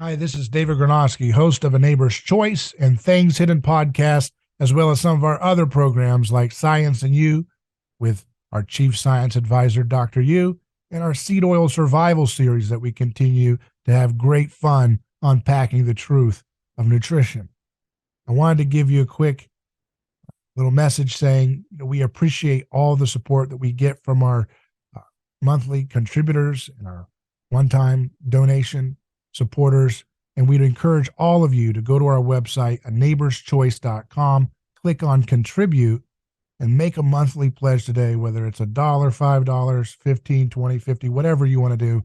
Hi, this is David Gornoski, host of A Neighbor's Choice and Things Hidden podcast, as well as some of our other programs like Science and You with our chief science advisor, Dr. Yu, and our seed oil survival series that we continue to have great fun unpacking the truth of nutrition. I wanted to give you a quick little message saying we appreciate all the support that we get from our uh, monthly contributors and our one-time donation supporters. And we'd encourage all of you to go to our website, a neighborschoice.com, click on contribute, and make a monthly pledge today, whether it's $1, $5, 15, 20, 50, whatever you want to do.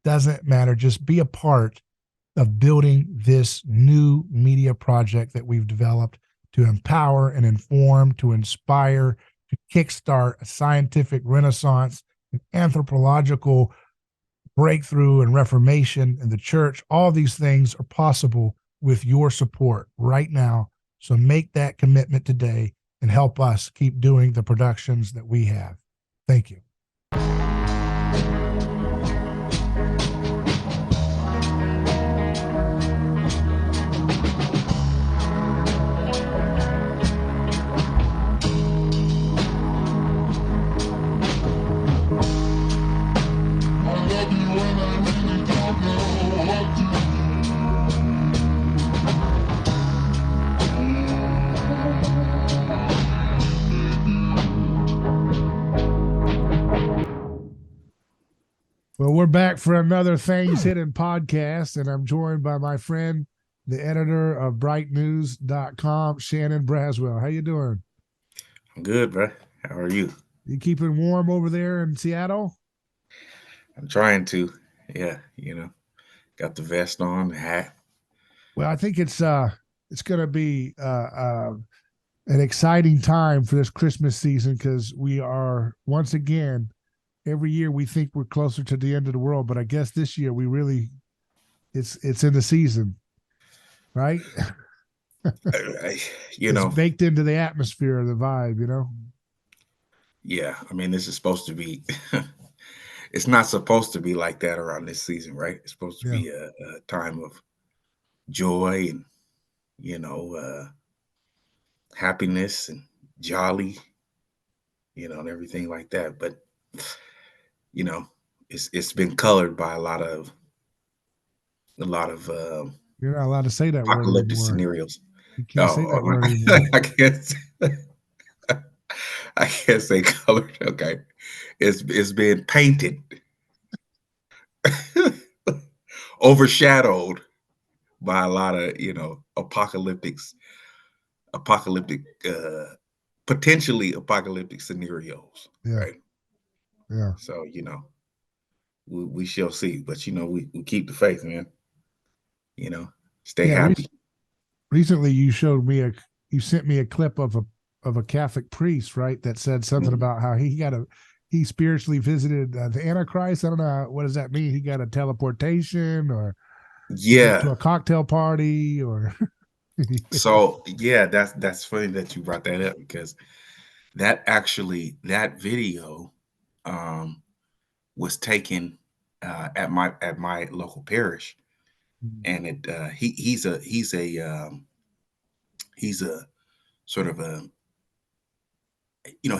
Doesn't matter. Just be a part of building this new media project that we've developed to empower and inform, to inspire, to kickstart a scientific renaissance, an anthropological breakthrough and reformation in the church. All these things are possible with your support right now. So make that commitment today and help us keep doing the productions that we have. Thank you. Well, we're back for another Things Hidden podcast, and I'm joined by my friend, the editor of brightnews.com, Shannon Braswell. How you doing? I'm good, bro. How are you? You keeping warm over there in Seattle? I'm trying to. Yeah, got the vest on, the hat. Well, I think it's going to be an exciting time for this Christmas season because we are once again every year we think we're closer to the end of the world, but I guess this year we really it's in the season, right? I, you It's know, baked into the atmosphere of the vibe. yeah. I mean, this is supposed to be. It's not supposed to be like that around this season, right? It's supposed to Yeah. be a time of joy and you know uh, happiness and jolly, and everything like that. But you know, it's been colored by a lot of You're not allowed to say that word apocalyptic anymore. scenarios. You can't say Oh, that word anymore. I guess I can't say colored. Okay, it's been painted, overshadowed by a lot of apocalyptic, potentially apocalyptic scenarios, Yeah. right? Yeah. So we shall see, but we keep the faith, man. You know, stay Yeah. happy. Recently you sent me a clip of a Catholic priest, right, that said something Mhm. about how he spiritually visited the Antichrist. I don't know, what does that mean? He got a teleportation, or he went to Yeah. a cocktail party, or So yeah, that's funny that you brought that up because that video um, was taken at my local parish, and he's a sort of a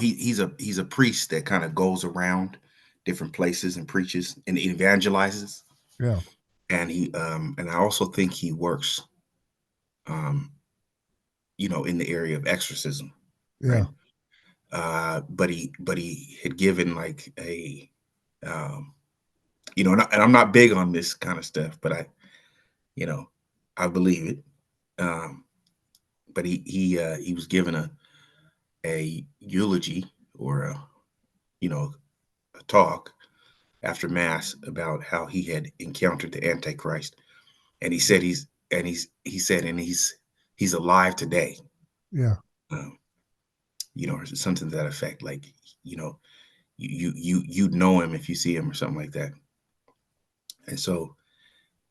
he's a priest that kind of goes around different places and preaches and evangelizes, yeah, and I also think he works um, in the area of exorcism, yeah, right? But he had given like a um, and I'm not big on this kind of stuff, but you know I believe it. Um, but he was given a eulogy or a talk after mass about how he had encountered the antichrist, and he said he's alive today. yeah, um, or something to that effect, like you know you'd know him if you see him or something like that. And so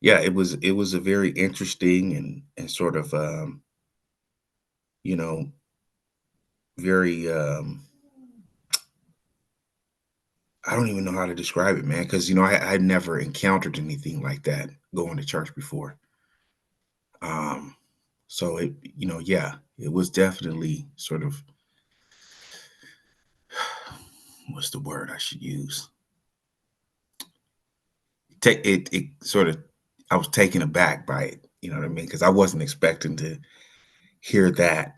yeah, it was a very interesting and sort of you know very I don't even know how to describe it, man, because I never encountered anything like that going to church before. So it, yeah, it was definitely sort of, what's the word I should use? Take it, sort of, I was taken aback by it. You know what I mean? Because I wasn't expecting to hear that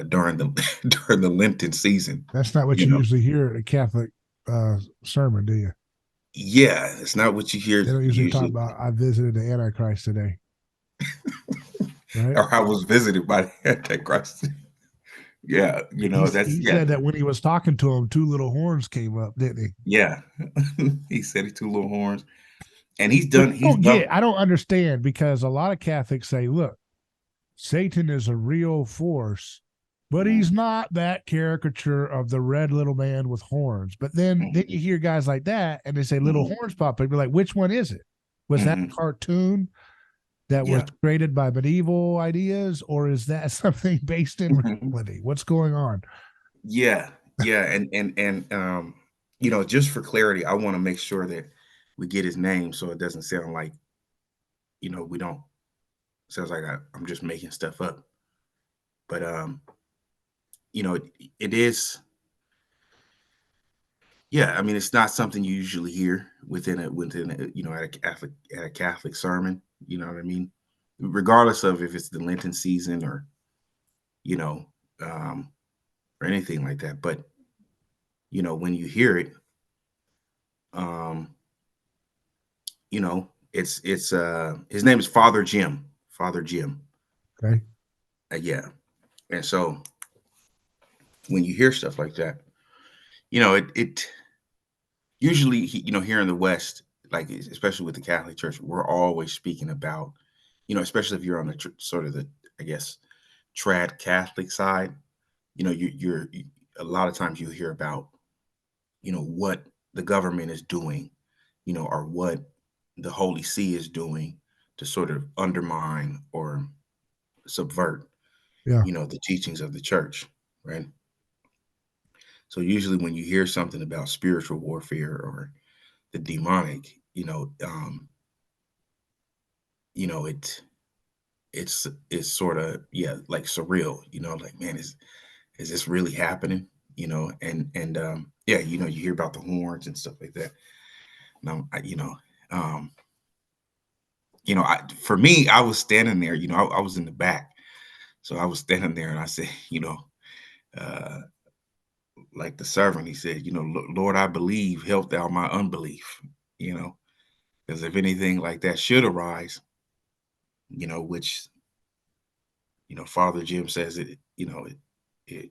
during the during the Lenten season. That's not what You you know, usually hear at a Catholic sermon, do you? yeah, it's not what you hear They don't usually talk usually. about I visited the Antichrist today, right? Or I was visited by the Antichrist. Yeah, that's, He yeah, said that when he was talking to him, two little horns came up, didn't he? yeah. He said he two little horns, and Which he's done. I don't understand because a lot of Catholics say, look, Satan is a real force, but he's Mhm, not that caricature of the red little man with horns. But then mhm, you hear guys like that and they say little mhm, horns pop up. You're like, which one is it? Was that mhm. a cartoon that was Yeah. created by medieval ideas, or is that something based in Mhm. reality? What's going on? Yeah, yeah, just for clarity, I wanna make sure that we get his name so it doesn't sound like, we don't sounds like I'm just making stuff up. But, it it is, yeah, I mean, it's not something you usually hear at a Catholic sermon, you know what I mean? Regardless of if it's the Lenten season or, you know, um, or anything like that. But, when you hear it, um, it's his name is Father Jim. Father Jim. Okay. Yeah. And so when you hear stuff like that, it usually, here in the West, like especially with the Catholic Church, we're always speaking about, especially if you're on the sort of the, I guess, trad Catholic side, a lot of times you hear about, what the government is doing, or what the Holy See is doing to sort of undermine or subvert, Yeah. the teachings of the church, right? So usually when you hear something about spiritual warfare or the demonic, it's sort of, yeah, like surreal, like, man, is this really happening? Yeah, you hear about the horns and stuff like that. Now, um, for me, I was standing there, I was in the back. So I was standing there and I said, uh, like the servant, he said, Lord, I believe, help thou my unbelief, you know, because if anything like that should arise, which, Father Jim says it, it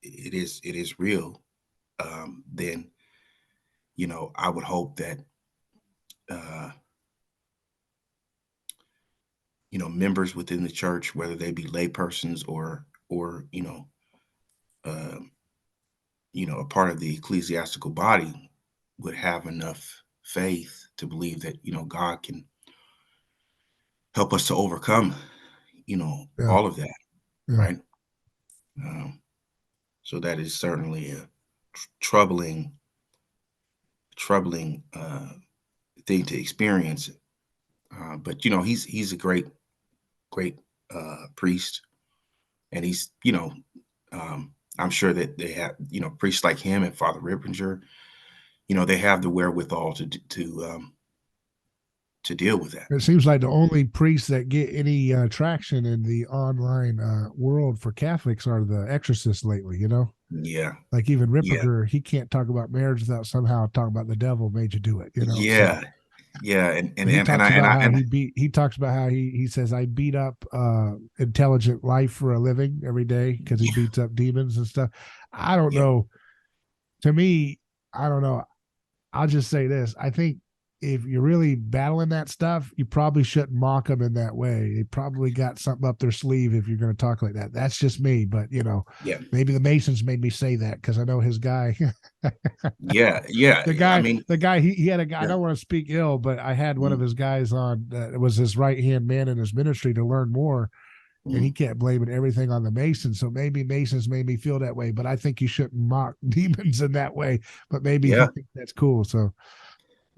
is real, then, I would hope that, uh, members within the church, whether they be laypersons or, um, a part of the ecclesiastical body would have enough faith to believe that, God can help us to overcome, Yeah. all of that, Yeah. right? Um, so that is certainly a troubling, troubling thing to experience. But he's a great, great priest, and he's, I'm sure that they have, priests like him and Father Rippinger, they have the wherewithal to deal with that. It seems like the only priests that get any traction in the online world for Catholics are the exorcists lately, Yeah, Like even yeah, Ripperger, he can't talk about marriage without somehow talking about the devil made you do it. So yeah, yeah, he talks about how he talks about how he says I beat up intelligent life for a living every day because he yeah, beats up demons and stuff. I don't yeah, know. To me, I don't know. I'll just say this. I think if you're really battling that stuff, you probably shouldn't mock them in that way. They probably got something up their sleeve if you're going to talk like that. That's just me, but yeah, maybe the Masons made me say that because I know his guy, yeah, yeah. I mean, the guy, he had a guy. I yeah, don't want to speak ill, but I had one of mm, his guys on that was his right hand man in his ministry to learn more, and he mm, kept blaming everything on the Masons. So maybe Masons made me feel that way, but I think you shouldn't mock demons in that way. But maybe he yeah, thinks that's cool. So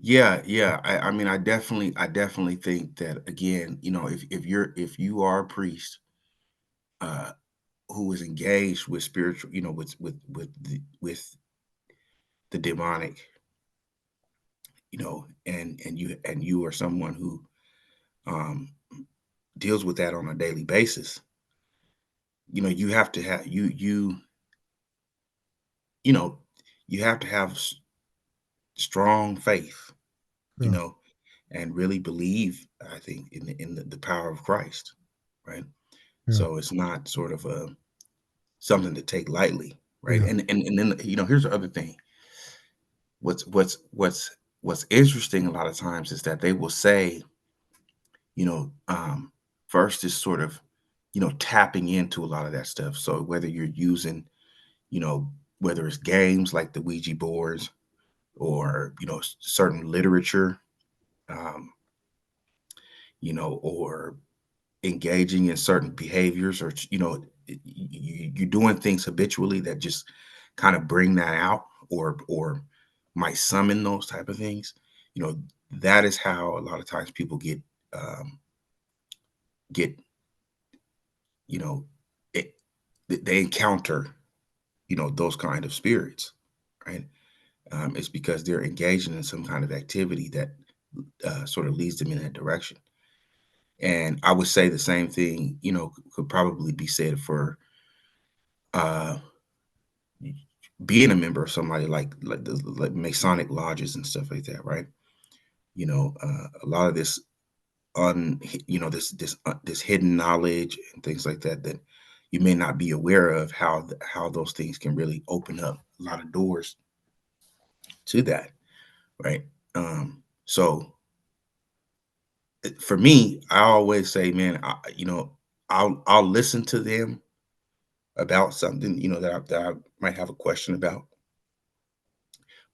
Yeah. I mean, I definitely think that again, if you are a priest, uh, who is engaged with spiritual, with the demonic, and you are someone who um, deals with that on a daily basis, you have to have you know you have to have strong faith, you Yeah, know, and really believe, I think, in the power of Christ, right? yeah, So it's not sort of something to take lightly, right? yeah, And then here's the other thing. What's interesting a lot of times is that they will say, you know, um, first is sort of, tapping into a lot of that stuff. So whether you're using, you know, whether it's games like the Ouija boards, or certain literature, um, or engaging in certain behaviors, or you're doing things habitually that just kind of bring that out, or might summon those type of things. you know that is how a lot of times people get you know it, they encounter those kind of spirits, right? It's because they're engaging in some kind of activity that sort of leads them in that direction. And I would say the same thing, could probably be said for uh, being a member of somebody like the like Masonic lodges and stuff like that, right? A lot of this this hidden knowledge and things like that that you may not be aware of, how those things can really open up a lot of doors to that, right? So for me, I always say, man, I'll listen to them about something, that I might have a question about,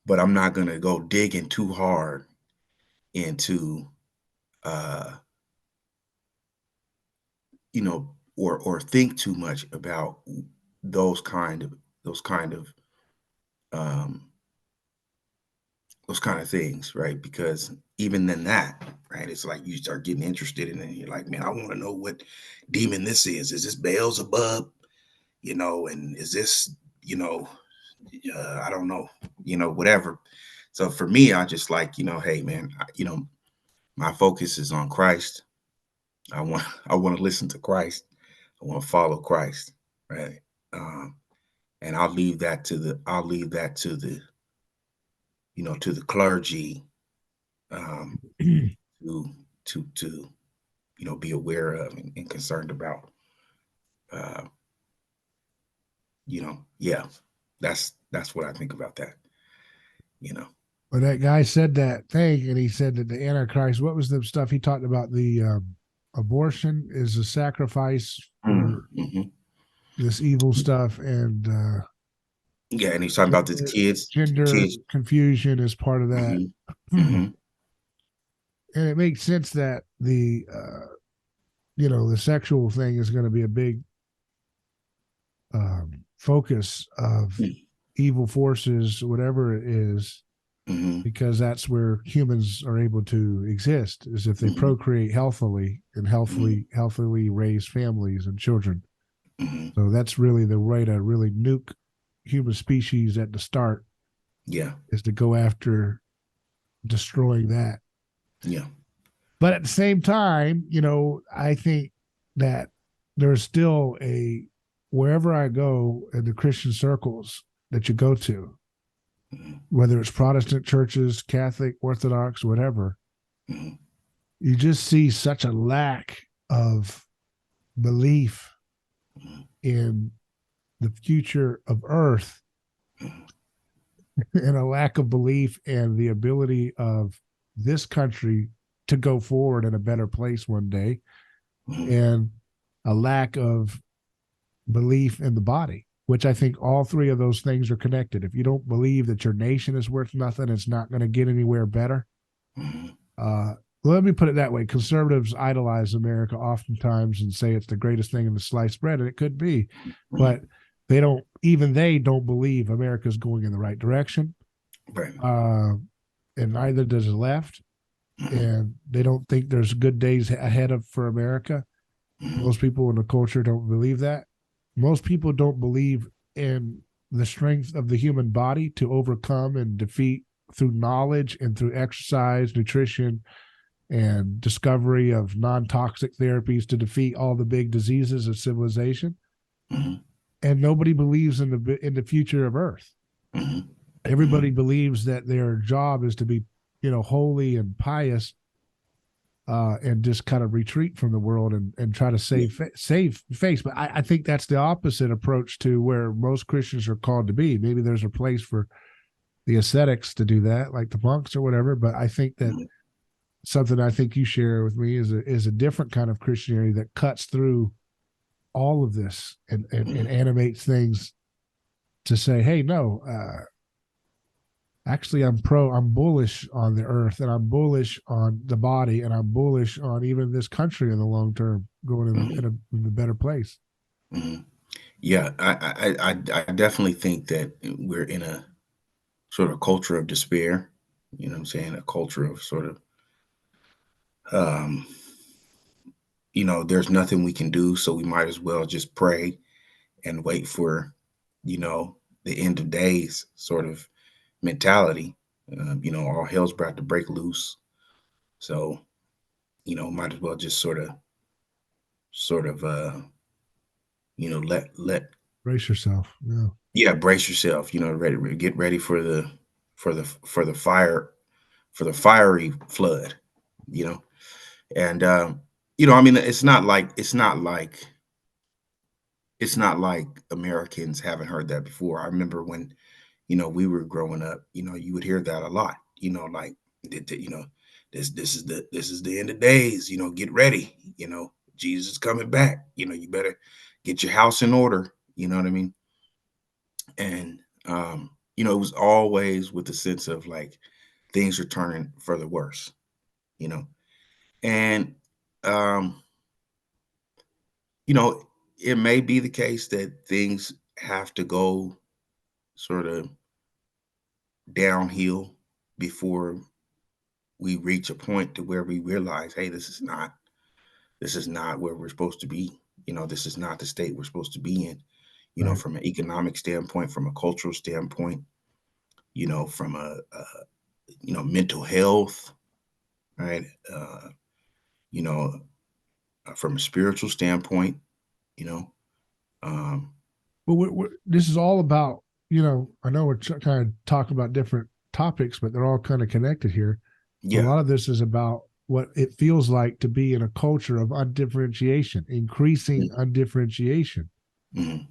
but I'm not gonna go digging too hard into, uh, or think too much about those kind of those kind of um, those kind of things, right? Because even then that, right, it's like you start getting interested in it, and you're like, man, I want to know what demon this is. Is this Beelzebub? And is this, you know, I don't know, whatever. So for me, I just like, hey man, my focus is on Christ. I want to listen to Christ. I want to follow Christ, right? Um, and I'll leave that to the clergy, um, to to be aware of, and concerned about. Uh, yeah, that's what I think about that. You know. But that guy said that thing, and he said that the Antichrist. What was the stuff he talked about? The abortion is a sacrifice for Mm-hmm. this evil stuff, and Yeah, and he's talking about the gender kids. confusion is part of that. Hmm. And Hmm. it makes sense that the sexual thing is going to be a big focus of evil forces, whatever it is, Hmm. because that's where humans are able to exist, is if they Hmm. procreate healthily and Hmm. healthily raise families and children. Hmm. So that's really the way to really nuke human species at the start, Yeah, is to go after destroying that. yeah. But at the same time, I think that there's still wherever I go in the Christian circles that you go to, Hmm. whether it's Protestant churches, Catholic, Orthodox, whatever, Hmm. you just see such a lack of belief in the future of Earth, and a lack of belief in the ability of this country to go forward in a better place one day, Hmm. and a lack of belief in the body, which I think all three of those things are connected. If you don't believe that your nation is worth nothing, it's not going to get anywhere better. Hmm. Uh, let me put it that way. Conservatives idolize America oftentimes and say it's the greatest thing in the sliced bread, and it could be, Hmm. but they don't believe America's going in the right direction. Right. Uh, and neither does the left. Mhm. And they don't think there's good days ahead of for America. Mhm. Most people in the culture don't believe that. Most people don't believe in the strength of the human body to overcome and defeat through knowledge and through exercise, nutrition, and discovery of non-toxic therapies to defeat all the big diseases of civilization. Mhm. And nobody believes in the future of Earth. Mhm. Everybody believes that their job is to be, holy and pious, and just kind of retreat from the world and try to save face. But I think that's the opposite approach to where most Christians are called to be. Maybe there's a place for the ascetics to do that, like the monks or whatever. But I think that Mhm. something I think you share with me is a different kind of Christianity that cuts through all of this and Mhm. animates things to say, hey, no, actually I'm bullish on the earth, and I'm bullish on the body, and I'm bullish on even this country in the long term going Mhm. in a better place. Mhm. Yeah, I definitely think that we're in a sort of culture of despair. You know what I'm saying? A culture of sort of, um, there's nothing we can do, so we might as well just pray and wait for, the end of days sort of mentality. All hell's about to break loose. So, might as well just sort of, let Brace yourself. Yeah. yeah, brace yourself. Get ready for the fire, for the fiery flood. You know, and I mean, it's not like Americans haven't heard that before. I remember when we were growing up. You would hear that a lot. Like, this is the end of days. Get ready. Jesus is coming back. You better get your house in order. You know what I mean? And it was always with the sense of like things are turning for the worse. You know, and um, you know, it may be the case that things have to go sort of downhill before we reach a point to where we realize, hey, this is not where we're supposed to be. This is not the state we're supposed to be in. Right. From an economic standpoint, from a cultural standpoint, from a mental health, right? You know, from a spiritual standpoint, you know, um, But this is all about, I know we're kind of talking about different topics, but they're all kind of connected here. A yeah, lot of this is about what it feels like to be in a culture of undifferentiation, increasing undifferentiation. mhm,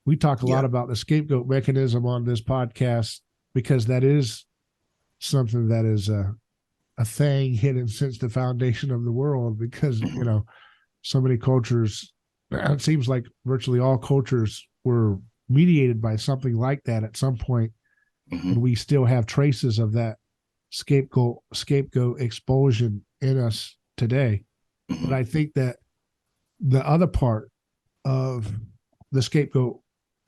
We talk a yeah, lot about the scapegoat mechanism on this podcast because that is something that is a thing hidden since the foundation of the world. Because mhm, so many cultures, it seems like virtually all cultures were mediated by something like that at some point, and mhm, we still have traces of that scapegoat expulsion in us today. But mhm, I think that the other part of the scapegoat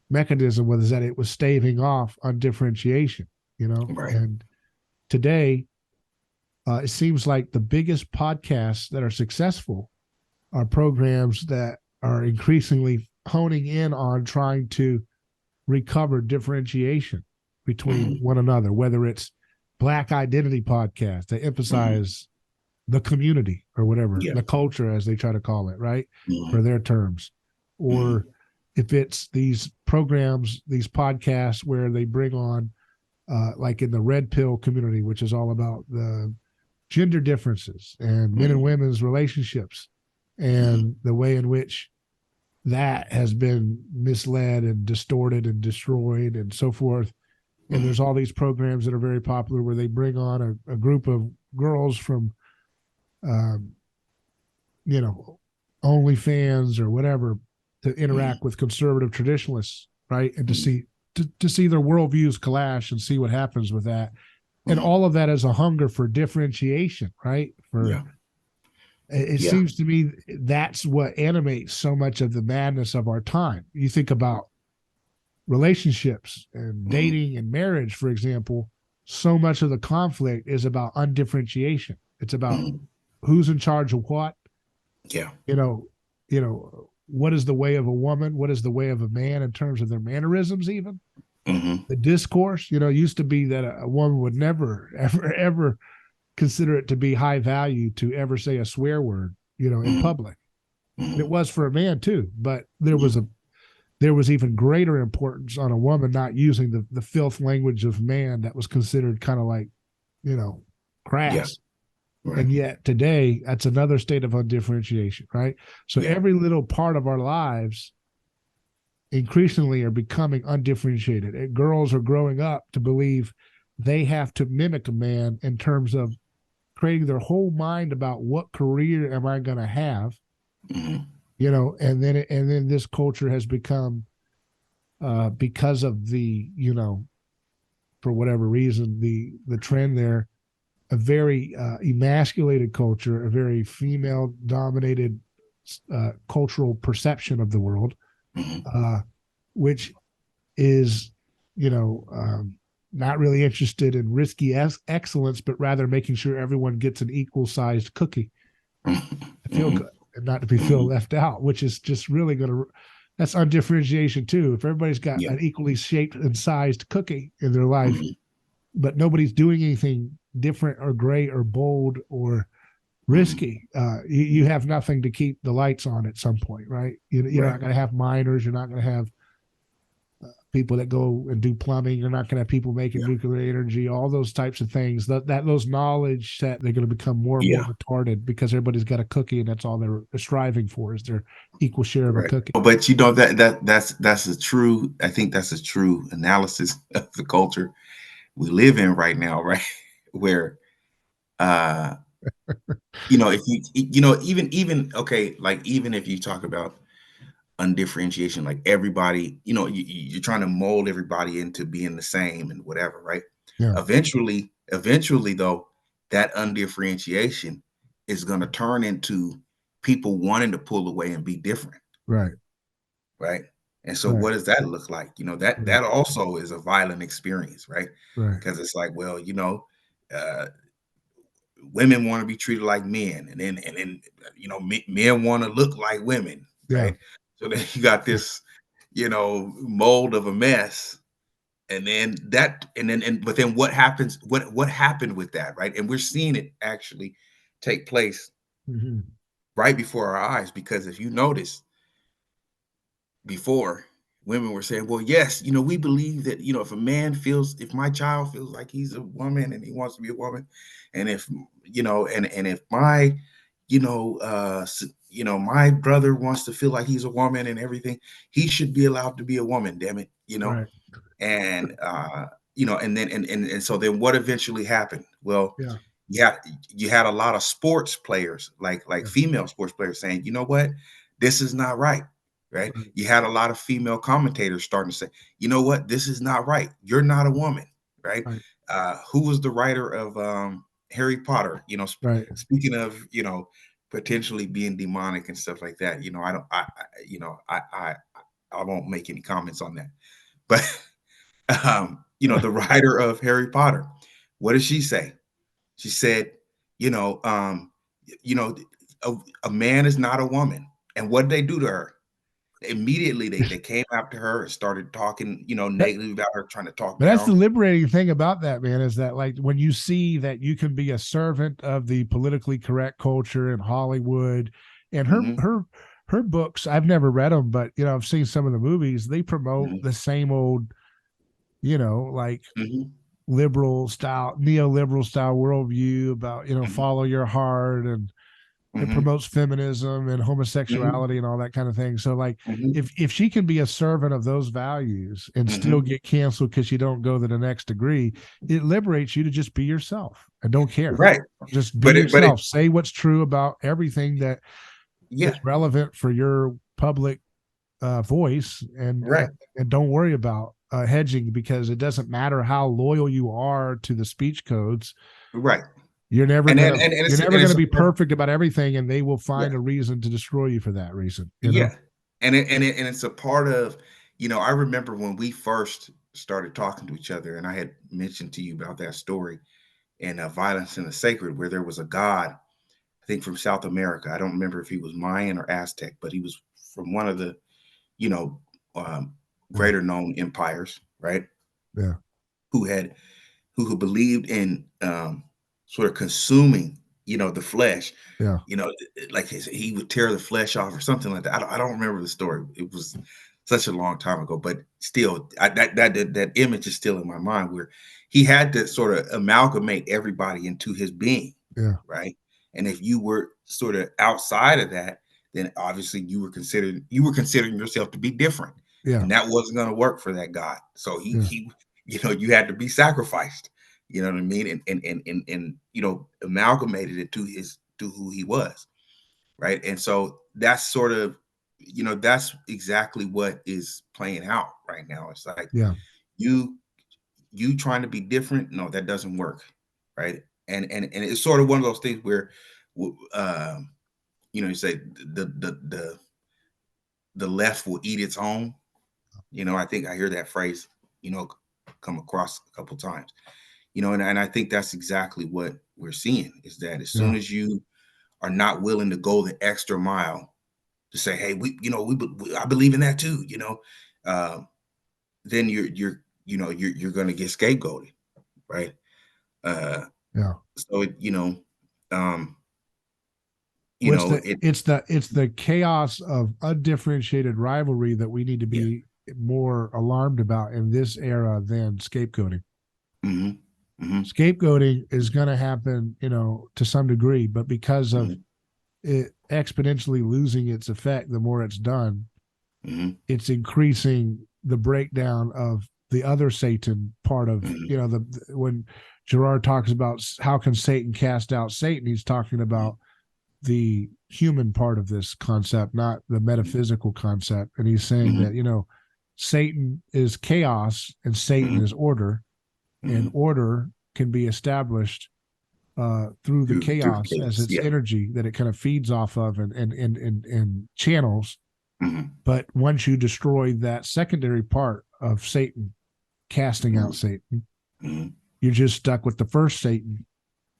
mechanism was that it was staving off undifferentiation, right, and today it seems like the biggest podcasts that are successful are programs that are increasingly honing in on trying to recover differentiation between mhm, one another, whether it's Black identity podcasts that mhm, emphasize the community or whatever, yeah, the culture as they try to call it, right? mhm, For their terms. mhm, Or if it's these programs, these podcasts where they bring on, like in the red pill community, which is all about the gender differences and men and mhm, women's relationships mhm, and the way in which that has been misled and distorted and destroyed and so forth. And mhm, there's all these programs that are very popular where they bring on a group of girls from, um, you know, OnlyFans or whatever to mhm, interact with conservative traditionalists, right? And to mhm, see to see their worldviews clash and see what happens with that. And mhm, all of that is a hunger for differentiation, right? For yeah, it yeah, seems to me that's what animates so much of the madness of our time. You think about relationships and mhm, dating and marriage, for example. so much of the conflict is about undifferentiation. It's about Mhm. who's in charge of what. Yeah. You know, what is the way of a woman? What is the way of a man in terms of their mannerisms, even Hmm. the discourse. Used to be that a woman would never, ever consider it to be high value to ever say a swear word, in Hmm. public. And it Hmm. was for a man too, but there was even greater importance on a woman not using the filth language of man that was considered kind of like, you know, Yeah. crass. Right. And yet today, that's another state of undifferentiation, right? So Yeah. every little part of our lives increasingly are becoming undifferentiated. And girls are growing up to believe they have to mimic a man in terms of creating their whole mind about what career am I going to have, Hmm. and then this culture has become, because of the, for whatever reason, the trend there, a very emasculated culture, a very female dominated cultural perception of the world, Hmm. uh, which is, you know, not really interested in risky excellence, but rather making sure everyone gets an equal sized cookie to feel Hmm. good and not to be feel Hmm. left out, which is just really going to, that's undifferentiation too. If everybody's got Yeah. an equally shaped and sized cookie in their life, Hmm. but nobody's doing anything different or great or bold or Hmm. risky, you have nothing to keep the lights on at some point, right? You're Right. not going to have miners. You're not going to have people that go and do plumbing. You're not going to have people making Yeah. nuclear energy, all those types of things. That those knowledge set, they're going to become more and more Yeah. retarded because everybody's got a cookie, and that's all they're striving for is their equal share of a Right. cookie. But you know that's a true. I think that's a true analysis of the culture we live in right now, right? Where uh if even okay, like even if you talk about undifferentiation, like everybody, you're trying to mold everybody into being the same and whatever, right? Yeah. Eventually though, that undifferentiation is going to turn into people wanting to pull away and be different, Right. right? And so Right. what does that look like? That Right. also is a violent experience, right? Right. Because it's like, well, uh women want to be treated like men, and then men want to look like women, Yeah. right? So then you got this mold of a mess, but then what happens, what happened with that, right? And we're seeing it actually take place Hmm. right before our eyes, because if you notice, before, women were saying, well, yes, we believe that, if my child feels like he's a woman and he wants to be a woman, and if, and if my, my brother wants to feel like he's a woman and everything, he should be allowed to be a woman, damn it, Right. and and so then what eventually happened? Well, Yeah. yeah, you had a lot of sports players, like Yeah. female sports players, saying, you know what, this is not right, right? Right. You had a lot of female commentators starting to say, you know what, this is not right. You're not a woman, right? Right. Who was the writer of Harry Potter? Right. Speaking of, potentially being demonic and stuff like that. I don't, I won't make any comments on that, but the writer of Harry Potter, what did she say? She said, you know, um, you know, a man is not a woman. And what did they do to her? Immediately they came after her and started talking, That, negatively about her, trying to talk but that's the down. liberating thing about that, man, is that like when you see that you can be a servant of the politically correct culture in Hollywood, and her Hmm. her books, I've never read them, but I've seen some of the movies. They promote Hmm. the same old, like Hmm. liberal style, neoliberal style worldview about Hmm. follow your heart, and it Hmm. promotes feminism and Hmm. homosexuality and all that kind of thing. So like Hmm. if she can be a servant of those values and still Hmm. get canceled because you don't go to the next degree, it liberates you to just be yourself and don't care. Right. Just be But it, yourself. Say what's true about everything that is yeah, relevant for your public voice, right, and don't worry about hedging, because it doesn't matter how loyal you are to the speech codes. right. You're never And then gonna and you're it's never and gonna it's a be perfect, perfect about everything, and they will yeah. find a reason to destroy you for that reason. Yeah, and it's a part of, I remember when we first started talking to each other, and I had mentioned to you about that story in Violence in the Sacred, where there was a god, I think from South America. I don't remember if he was Mayan or Aztec, but he was from one of the, you know, um, greater known empires, right? Yeah. Who had who believed in sort of consuming, the flesh. Yeah. Like he would tear the flesh off or something like that. I don't remember the story. It was such a long time ago, but still, that image is still in my mind, where he had to sort of amalgamate everybody into his being, Yeah. right? And if you were sort of outside of that, then obviously you were considering yourself to be different, Yeah. and that wasn't going to work for that God. So Yeah. he you had to be sacrificed. You know what I mean? And amalgamated it to who he was, right? And so that's sort of, that's exactly what is playing out right now. It's like Yeah. you trying to be different. No, that doesn't work, right? And it's sort of one of those things where, you say the left will eat its own. I think I hear that phrase, come across a couple times. And I think that's exactly what we're seeing, is that as soon Yeah. as you are not willing to go the extra mile to say, hey, I believe in that too, uh, then you're going to get scapegoated, right? Yeah. So um, Which the it, it's the chaos of undifferentiated rivalry that we need to yeah, be more alarmed about in this era than scapegoating. mm-hmm, mm-hmm, Scapegoating is going to happen, to some degree, but because of mm-hmm, it exponentially losing its effect the more it's done, mm-hmm, it's increasing the breakdown of the other Satan part of, mm-hmm, when Gerard talks about how can Satan cast out Satan, he's talking about the human part of this concept, not the metaphysical concept. And he's saying mm-hmm, that, Satan is chaos and Satan mm-hmm, is order, and mm-hmm. order can be established through the Through chaos as chaos, its yeah. energy that it kind of feeds off of and channels. Mm-hmm, But once you destroy that secondary part of Satan, casting out Satan, mm-hmm, you're just stuck with the first Satan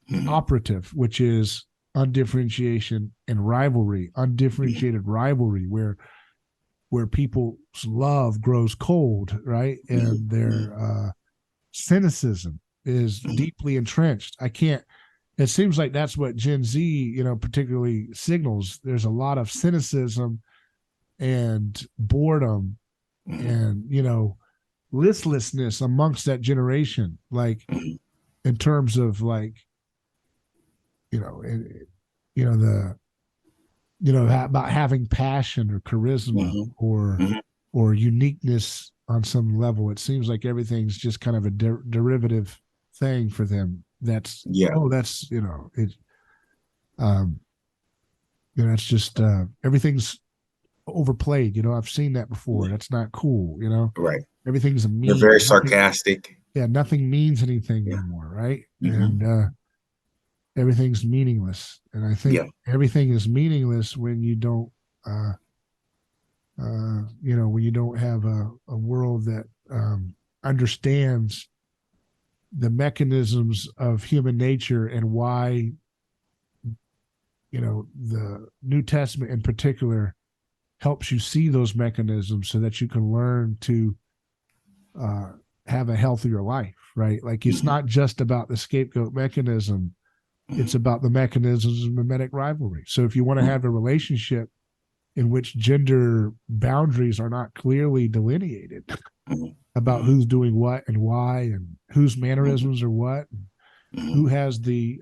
mm-hmm, operative, which is undifferentiation and rivalry, undifferentiated rivalry, where people's love grows cold, right? And mm-hmm, their cynicism is mm-hmm, deeply entrenched. It seems like that's what Gen Z, particularly signals. There's a lot of cynicism and boredom mm-hmm, and, listlessness amongst that generation, like mm-hmm, in terms of like, you know, it, you know, the, about having passion or charisma mm-hmm, or uniqueness on some level. It seems like everything's just kind of a derivative thing for them. yeah, That's it. Um, it's just everything's overplayed. I've seen that before. yeah, That's not cool. right. Everything's a They're meme. very Nothing. sarcastic. Yeah, nothing means anything Yeah. anymore, right? Mm-hmm. And everything's meaningless. And I think Yeah. everything is meaningless when you don't. When you don't have a world that understands the mechanisms of human nature and why, the New Testament in particular helps you see those mechanisms so that you can learn to uh, have a healthier life, right? Like it's Mm-hmm. not just about the scapegoat mechanism, it's Mm-hmm. about the mechanisms of mimetic rivalry. So if you want to Mm-hmm. have a relationship in which gender boundaries are not clearly delineated about Mm-hmm. who's doing what and why and whose mannerisms are what, and Mm-hmm. who has the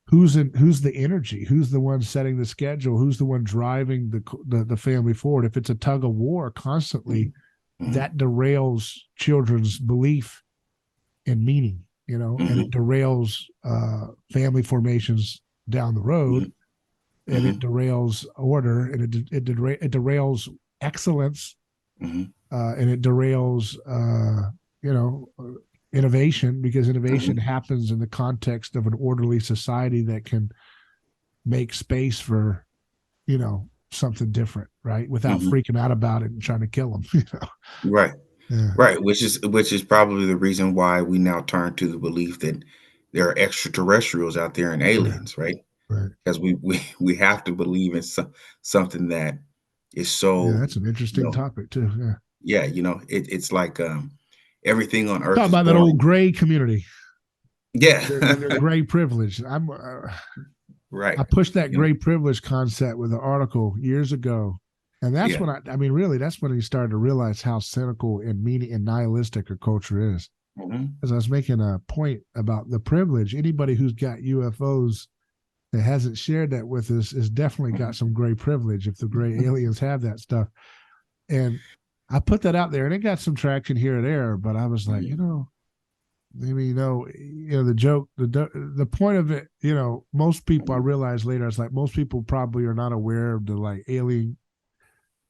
who's the energy, who's the one setting the schedule, who's the one driving the family forward. If it's a tug of war constantly, Mm-hmm. that derails children's belief in meaning, and Mm-hmm. it derails family formations down the road, and Mm-hmm. it derails order, and it derails excellence, Mm-hmm. and it derails you know innovation, because innovation Mm-hmm. happens in the context of an orderly society that can make space for something different, right, without Mm-hmm. freaking out about it and trying to kill them. Right. Yeah. Right, which is probably the reason why we now turn to the belief that there are extraterrestrials out there and Yeah. aliens, right? Right. Because we have to believe in something that is Yeah. so, That's an you interesting know, topic too. Yeah. yeah, it's like everything on Earth Talk is about that old boring. gray community Yeah, and their gray privilege. right. I pushed that You know, gray privilege concept with an article years ago. And that's yeah. when I mean, really, that's when you started to realize how cynical and meaning and nihilistic our culture is. Hmm. As I was making a point about the privilege, anybody who's got UFOs that hasn't shared that with us has definitely got some gray privilege if the gray aliens have that stuff. And I put that out there and it got some traction here or there, but I was like, maybe the joke, the point of it, most people I realized later, it's like most people probably are not aware of the like alien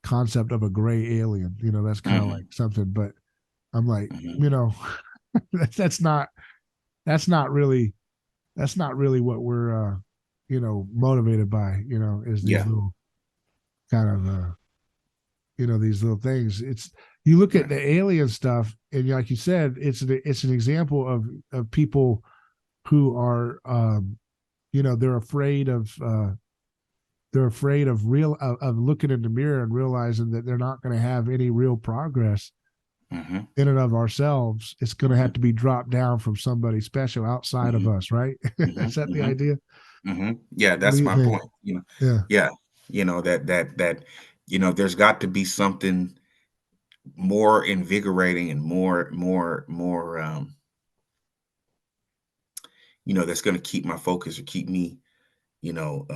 concept of a gray alien. That's kind of like Hmm. something, but I'm like, Hmm. that's not that's not really that's not really what we're motivated by, is these Yeah. little kind of these little things. It's you look at Right. the alien stuff, and like you said, it's an example of people who are they're afraid of looking in the mirror and realizing that they're not going to have any real progress Hmm. in and of ourselves. It's going to have Hmm. to be dropped down from somebody special outside of Hmm. us, right? Hmm. Is that the Hmm. idea? Yeah, What do that's you my think? point. Yeah. Yeah, that there's got to be something more invigorating and more that's going to keep my focus or keep me you know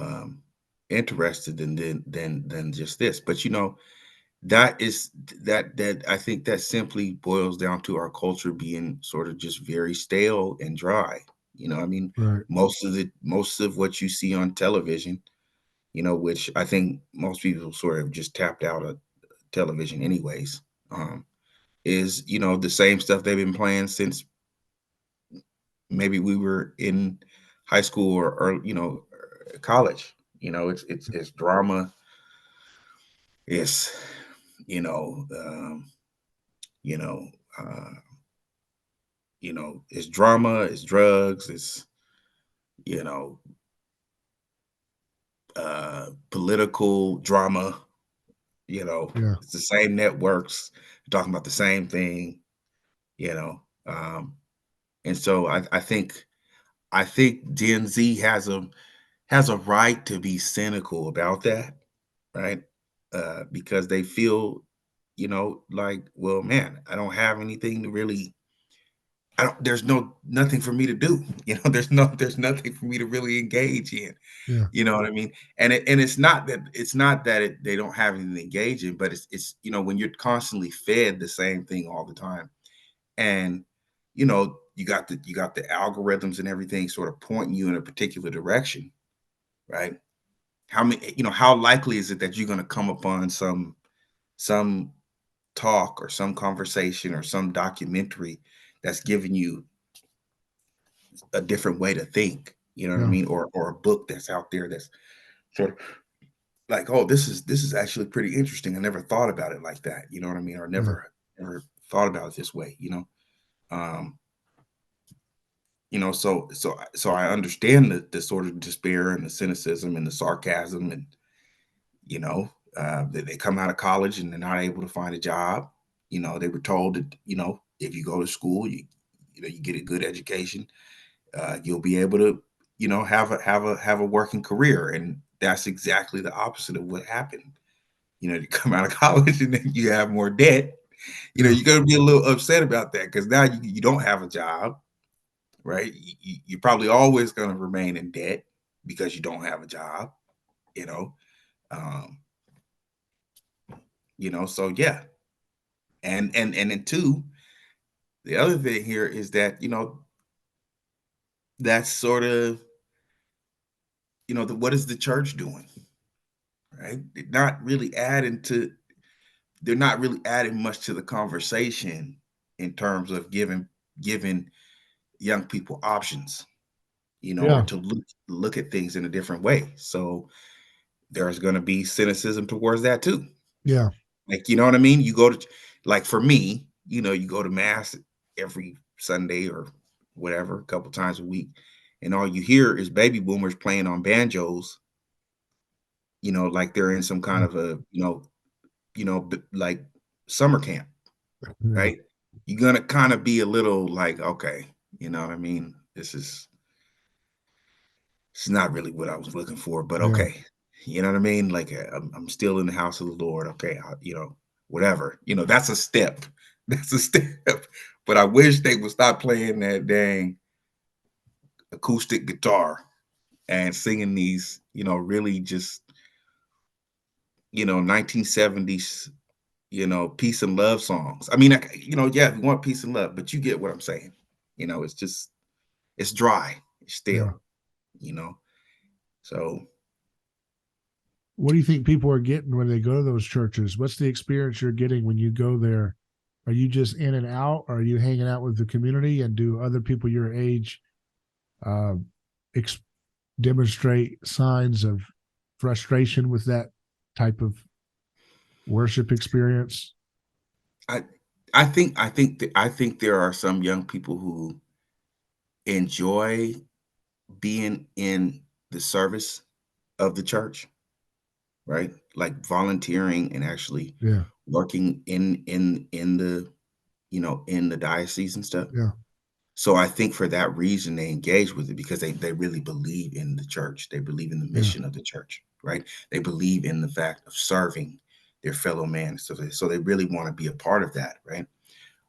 interested than just this. But that is that I think that simply boils down to our culture being sort of just very stale and dry. I mean, Right. most of what you see on television, which I think most people sort of just tapped out of television anyways, is the same stuff they've been playing since maybe we were in high school or college. It's drama. It's you know you know uh, it's drama. It's drugs. It's you know political drama. Yeah. It's the same networks talking about the same thing. You know, um, and so I think Gen Z has a right to be cynical about that, right? Because they feel, like, well, man, I don't have anything to really. I don't. There's nothing for me to do. There's nothing for me to really engage in. Yeah. You know what I mean? And it's not that they don't have anything to engage in, but it's when you're constantly fed the same thing all the time, and you got the algorithms and everything sort of pointing you in a particular direction, right? How likely is it that you're going to come upon some talk or some conversation or some documentary that's giving you a different way to think? You know what I Yeah. mean? Or a book that's out there that's sort of like, oh, this is actually pretty interesting. I never thought about it like that. You know what I mean? Or Yeah. never thought about it this way. Um, so I understand the sort of despair and the cynicism and the sarcasm and you know they come out of college and they're not able to find a job. They were told that if you go to school, you get a good education, you'll be able to have a working career, and that's exactly the opposite of what happened. You come out of college and then you have more debt. Yeah. You're going to be a little upset about that because now you don't have a job, right? You're probably always going to remain in debt because you don't have a job, you know. Um, so yeah. And then two, the other thing here is that, that's sort of, what is the church doing? Right? They're not really adding much to the conversation in terms of giving young people options, or Yeah. to look at things in a different way. So there's going to be cynicism towards that too. Yeah. Like, you know what I mean? You go to, like, for me, you go to mass every Sunday or whatever, a couple times a week, and all you hear is baby boomers playing on banjos, like they're in some kind Yeah. of a, like summer camp, Yeah. right? You're gonna kind of be a little like, okay, you know what I mean? It's not really what I was looking for, but Yeah. okay. You know what I mean? Like I'm still in the house of the Lord. Okay, whatever. That's a step. That's a step. But I wish they would stop playing that dang acoustic guitar and singing these, really just, 1970s, peace and love songs. I mean, yeah, we want peace and love, but you get what I'm saying. It's dry, it's Yeah. stale, you know. So What do you think people are getting when they go to those churches? What's the experience you're getting when you go there? Are you just in and out? Or are you hanging out with the community? And do other people your age uh, ex- demonstrate signs of frustration with that type of worship experience? I I think there are some young people who enjoy being in the service of the church, right? Like volunteering and actually Yeah. working in the in the diocese and stuff. Yeah. So I think for that reason they engage with it because they really believe in the church. They believe in the Yeah. mission of the church, right? They believe in the fact of serving their fellow man. So they really want to be a part of that, right?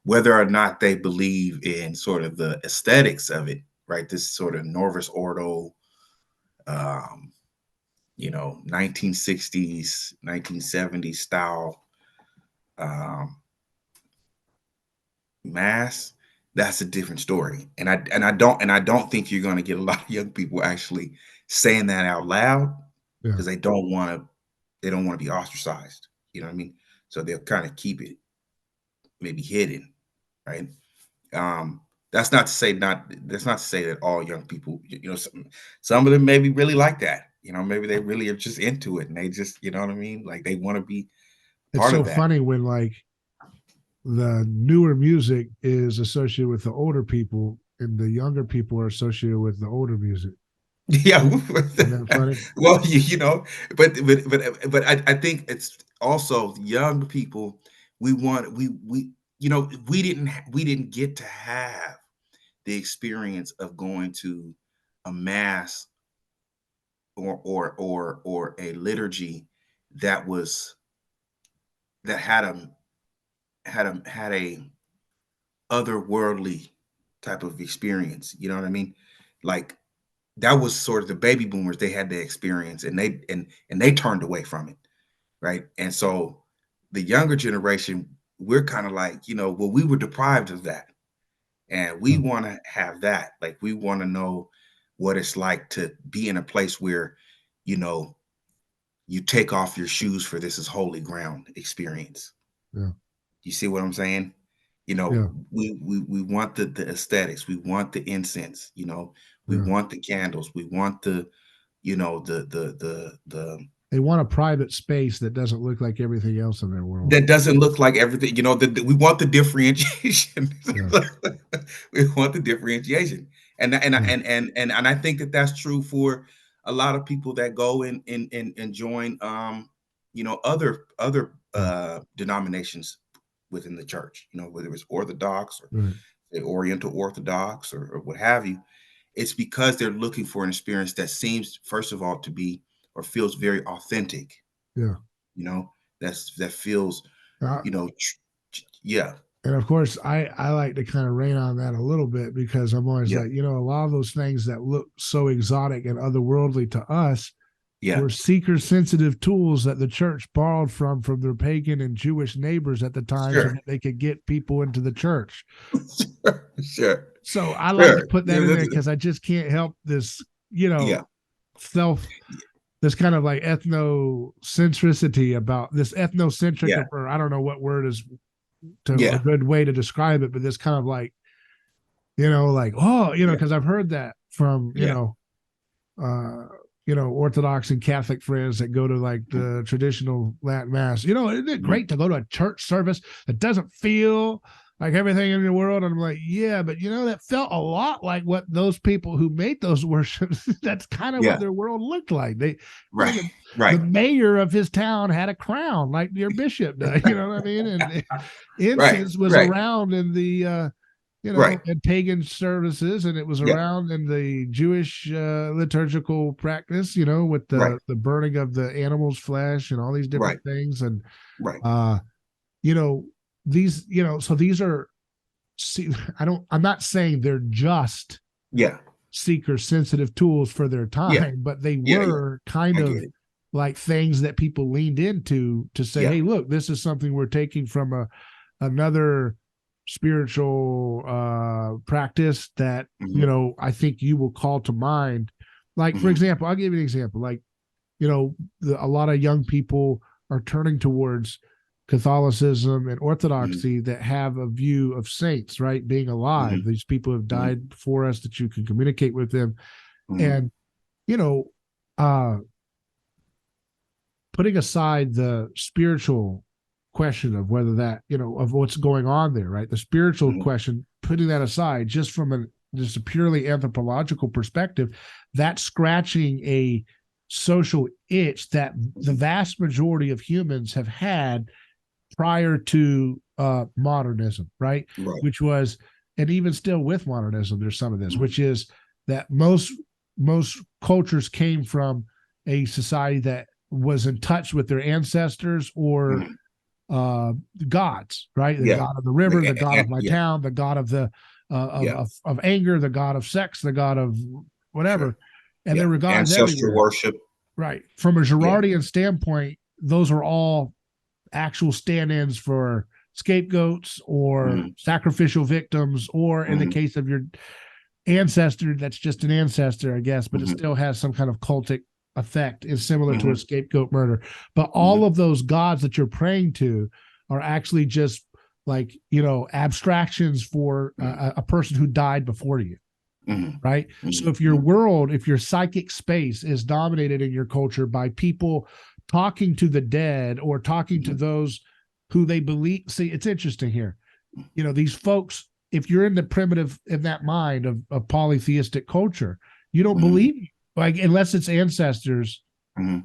Whether or not they believe in sort of the aesthetics of it, right? This sort of Norvis Ordo, um, 1960s, 1970s style um, mass. That's a different story, and I don't think you're going to get a lot of young people actually saying that out loud Yeah. because they don't want to be ostracized. You know what I mean? So they'll kind of keep it maybe hidden, right? Um, that's not to say that all young people, some of them maybe really like that. Maybe they really are just into it and they just, you know what I mean? Like they want to be It's part so of that. funny when like the newer music is associated with the older people and the younger people are associated with the older music. Yeah. Isn't that funny? Well, but I think it's also young people. We didn't get to have the experience of going to a mass or a liturgy that was that had a otherworldly type of experience. You know what I mean? Like that was sort of the baby boomers. They had the experience, and they turned away from it, right? And so the younger generation, we're kind of like, well, we were deprived of that, and we Yeah. want to have that. Like we want to know what it's like to be in a place where, you know, you take off your shoes for this is holy ground experience. Yeah. You see what I'm saying? You know, Yeah. we want the aesthetics, we want the incense, we Yeah. want the candles, we want the, the They want a private space that doesn't look like everything else in their world. that doesn't look like everything, we want the differentiation. Yeah. We want the differentiation. Yeah. And I think that that's true for a lot of people that go and join other Yeah. denominations within the church, whether it's Orthodox or Right. the Oriental Orthodox or what have you. It's because they're looking for an experience that seems, first of all, to be or feels very authentic, Yeah. you know, that feels, Uh, yeah, and of course, I like to kind of rain on that a little bit because I'm always yeah, like, a lot of those things that look so exotic and otherworldly to us yeah, were seeker sensitive tools that the church borrowed from their pagan and Jewish neighbors at the time so sure, that they could get people into the church. sure, So I like to sure, put that in there because I just can't help this, yeah, self, this kind of like ethnocentricity about this ethnocentric, yeah, or I don't know what word is a yeah, good way to describe it, but this kind of like, like, oh, yeah, because I've heard that from, yeah, uh, Orthodox and Catholic friends that go to like mm, the traditional Latin mass. Isn't it mm, great to go to a church service that doesn't feel like everything in the world. And I'm like, yeah, but that felt a lot like what those people who made those worships, that's kind of what Yeah. their world looked like. Right. The Right. mayor of his town had a crown like your bishop does, you know what I mean? And Right. incense was Right. around in the, Right. in pagan services, and it was Yeah. around in the Jewish liturgical practice, with Right. the burning of the animal's flesh and all these Right. different things. And, Right. you know, so these are, see, I'm not saying they're just Yeah. seeker sensitive tools for their Yeah. time, but they Yeah. Yeah. were kind I of get it. like things that people leaned into to say, Yeah. hey, look, this is something we're taking from another spiritual practice that Mm-hmm. I think you will call to mind. Like, for Mm-hmm. example, I'll give you an example. Like, a lot of young people are turning towards Catholicism and Mm-hmm. Orthodoxy that have a view of saints, right, being alive. Mm-hmm. These people have Mm-hmm. died before us, that you can communicate with them. Mm-hmm. And you know uh putting aside the spiritual question of whether that, of what's going on there, right, the spiritual Mm-hmm. question, putting that aside, just from just a purely anthropological perspective, that's scratching a social itch that the vast majority of humans have had prior to modernism, right? Right. Which was, and even still with modernism, there's some of this, Mm-hmm. which is that most cultures came from a society that was in touch with their ancestors or Mm-hmm. gods, right? The Yeah. god of the river, the god of my Yeah. town, the god of the Yeah. of anger, the god of sex, the god of Sure. whatever, and there Yeah. were gods Ancestral everywhere, worship. right? From a Yeah. Girardian standpoint, those are all actual stand-ins for scapegoats or Mm-hmm. sacrificial victims, or in the Mm-hmm. case of your ancestor, that's just an ancestor, I guess, but it Mm-hmm. still has some kind of cultic effect, is similar to a Mm-hmm. scapegoat murder. But all of those gods that you're praying to are actually just like, abstractions for a person who died before you. Mm-hmm. Right. So if your Mm-hmm. world, if your psychic space is dominated in your culture by people talking to the dead or talking to Mm-hmm. those who they believe, see, it's interesting here. These folks, if you're in that mind of polytheistic culture, you don't Mm-hmm. believe, like, unless it's ancestors, Mm-hmm.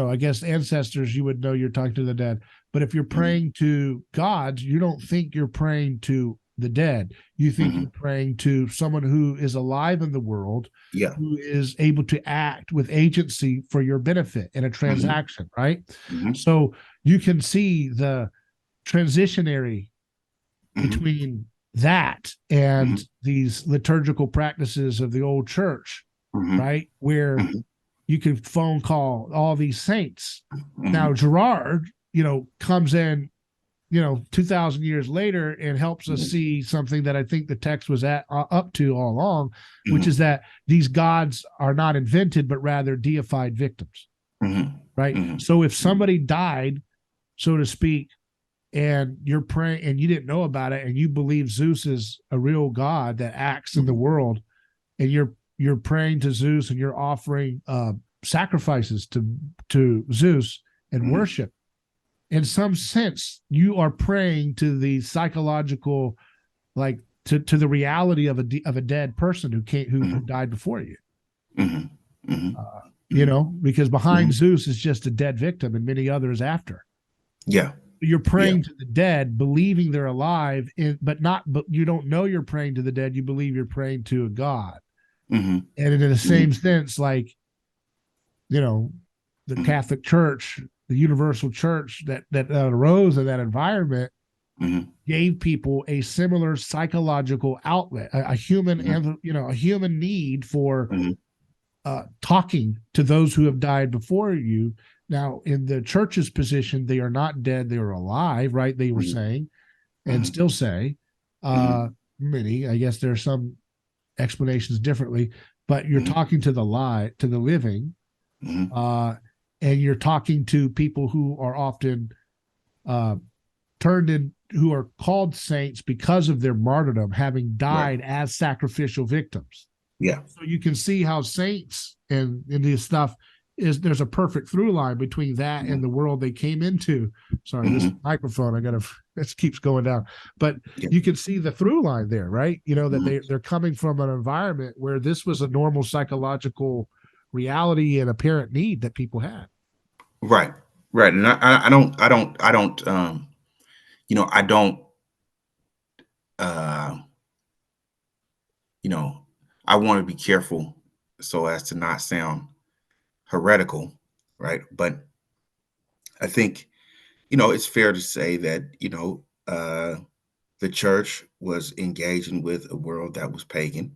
I guess ancestors, you would know you're talking to the dead. But if you're Mm-hmm. praying to gods, you don't think you're praying to the dead. You think Mm-hmm. you're praying to someone who is alive in the world, Yeah. who is able to act with agency for your benefit in a Mm-hmm. transaction, right? Mm-hmm. So you can see the transitionary Mm-hmm. between that and these liturgical practices of the old church, Mm-hmm. right? Where Mm-hmm. you can phone call all these saints. Mm-hmm. Now, Girard, comes in, 2,000 years later and helps us Mm-hmm. see something that I think the text was up to all along, which Mm-hmm. is that these gods are not invented, but rather deified victims, Mm-hmm. right? Mm-hmm. So if somebody died, so to speak, and you're praying and you didn't know about it, and you believe Zeus is a real god that acts in the world, and you're praying to Zeus and you're offering sacrifices to Zeus and Mm-hmm. worship, in some sense you are praying to the psychological, like, to the reality of a dead person who died before you. Mm-hmm. Mm-hmm. Because behind Mm-hmm. Zeus is just a dead victim and many others after. Yeah. You're Yeah. praying to the dead, believing they're alive, but you don't know you're praying to the dead. You believe you're praying to a god. Mm-hmm. And in the Mm-hmm. same sense, like, the Mm-hmm. Catholic Church, the universal church that arose in that environment, Mm-hmm. gave people a similar psychological outlet, a human, Mm-hmm. and a human need for Mm-hmm. talking to those who have died before you. Now, in the church's position, they are not dead; they are alive, right? They were Mm-hmm. saying, and Mm-hmm. still say, Mm-hmm. many. I guess there are some explanations differently, but you're Mm-hmm. talking to the living, Mm-hmm. and you're talking to people who are often turned in, who are called saints because of their martyrdom, having Right. died as sacrificial victims. Yeah. So you can see how saints and this stuff there's a perfect through line between that and the world they came into. Sorry, this microphone, this keeps going down, but you can see the through line there, right? That they're coming from an environment where this was a normal psychological reality and apparent need that people had. Right. Right. And I don't, I don't, uh, I want to be careful so as to not sound heretical, right? But I think, it's fair to say that, the church was engaging with a world that was pagan,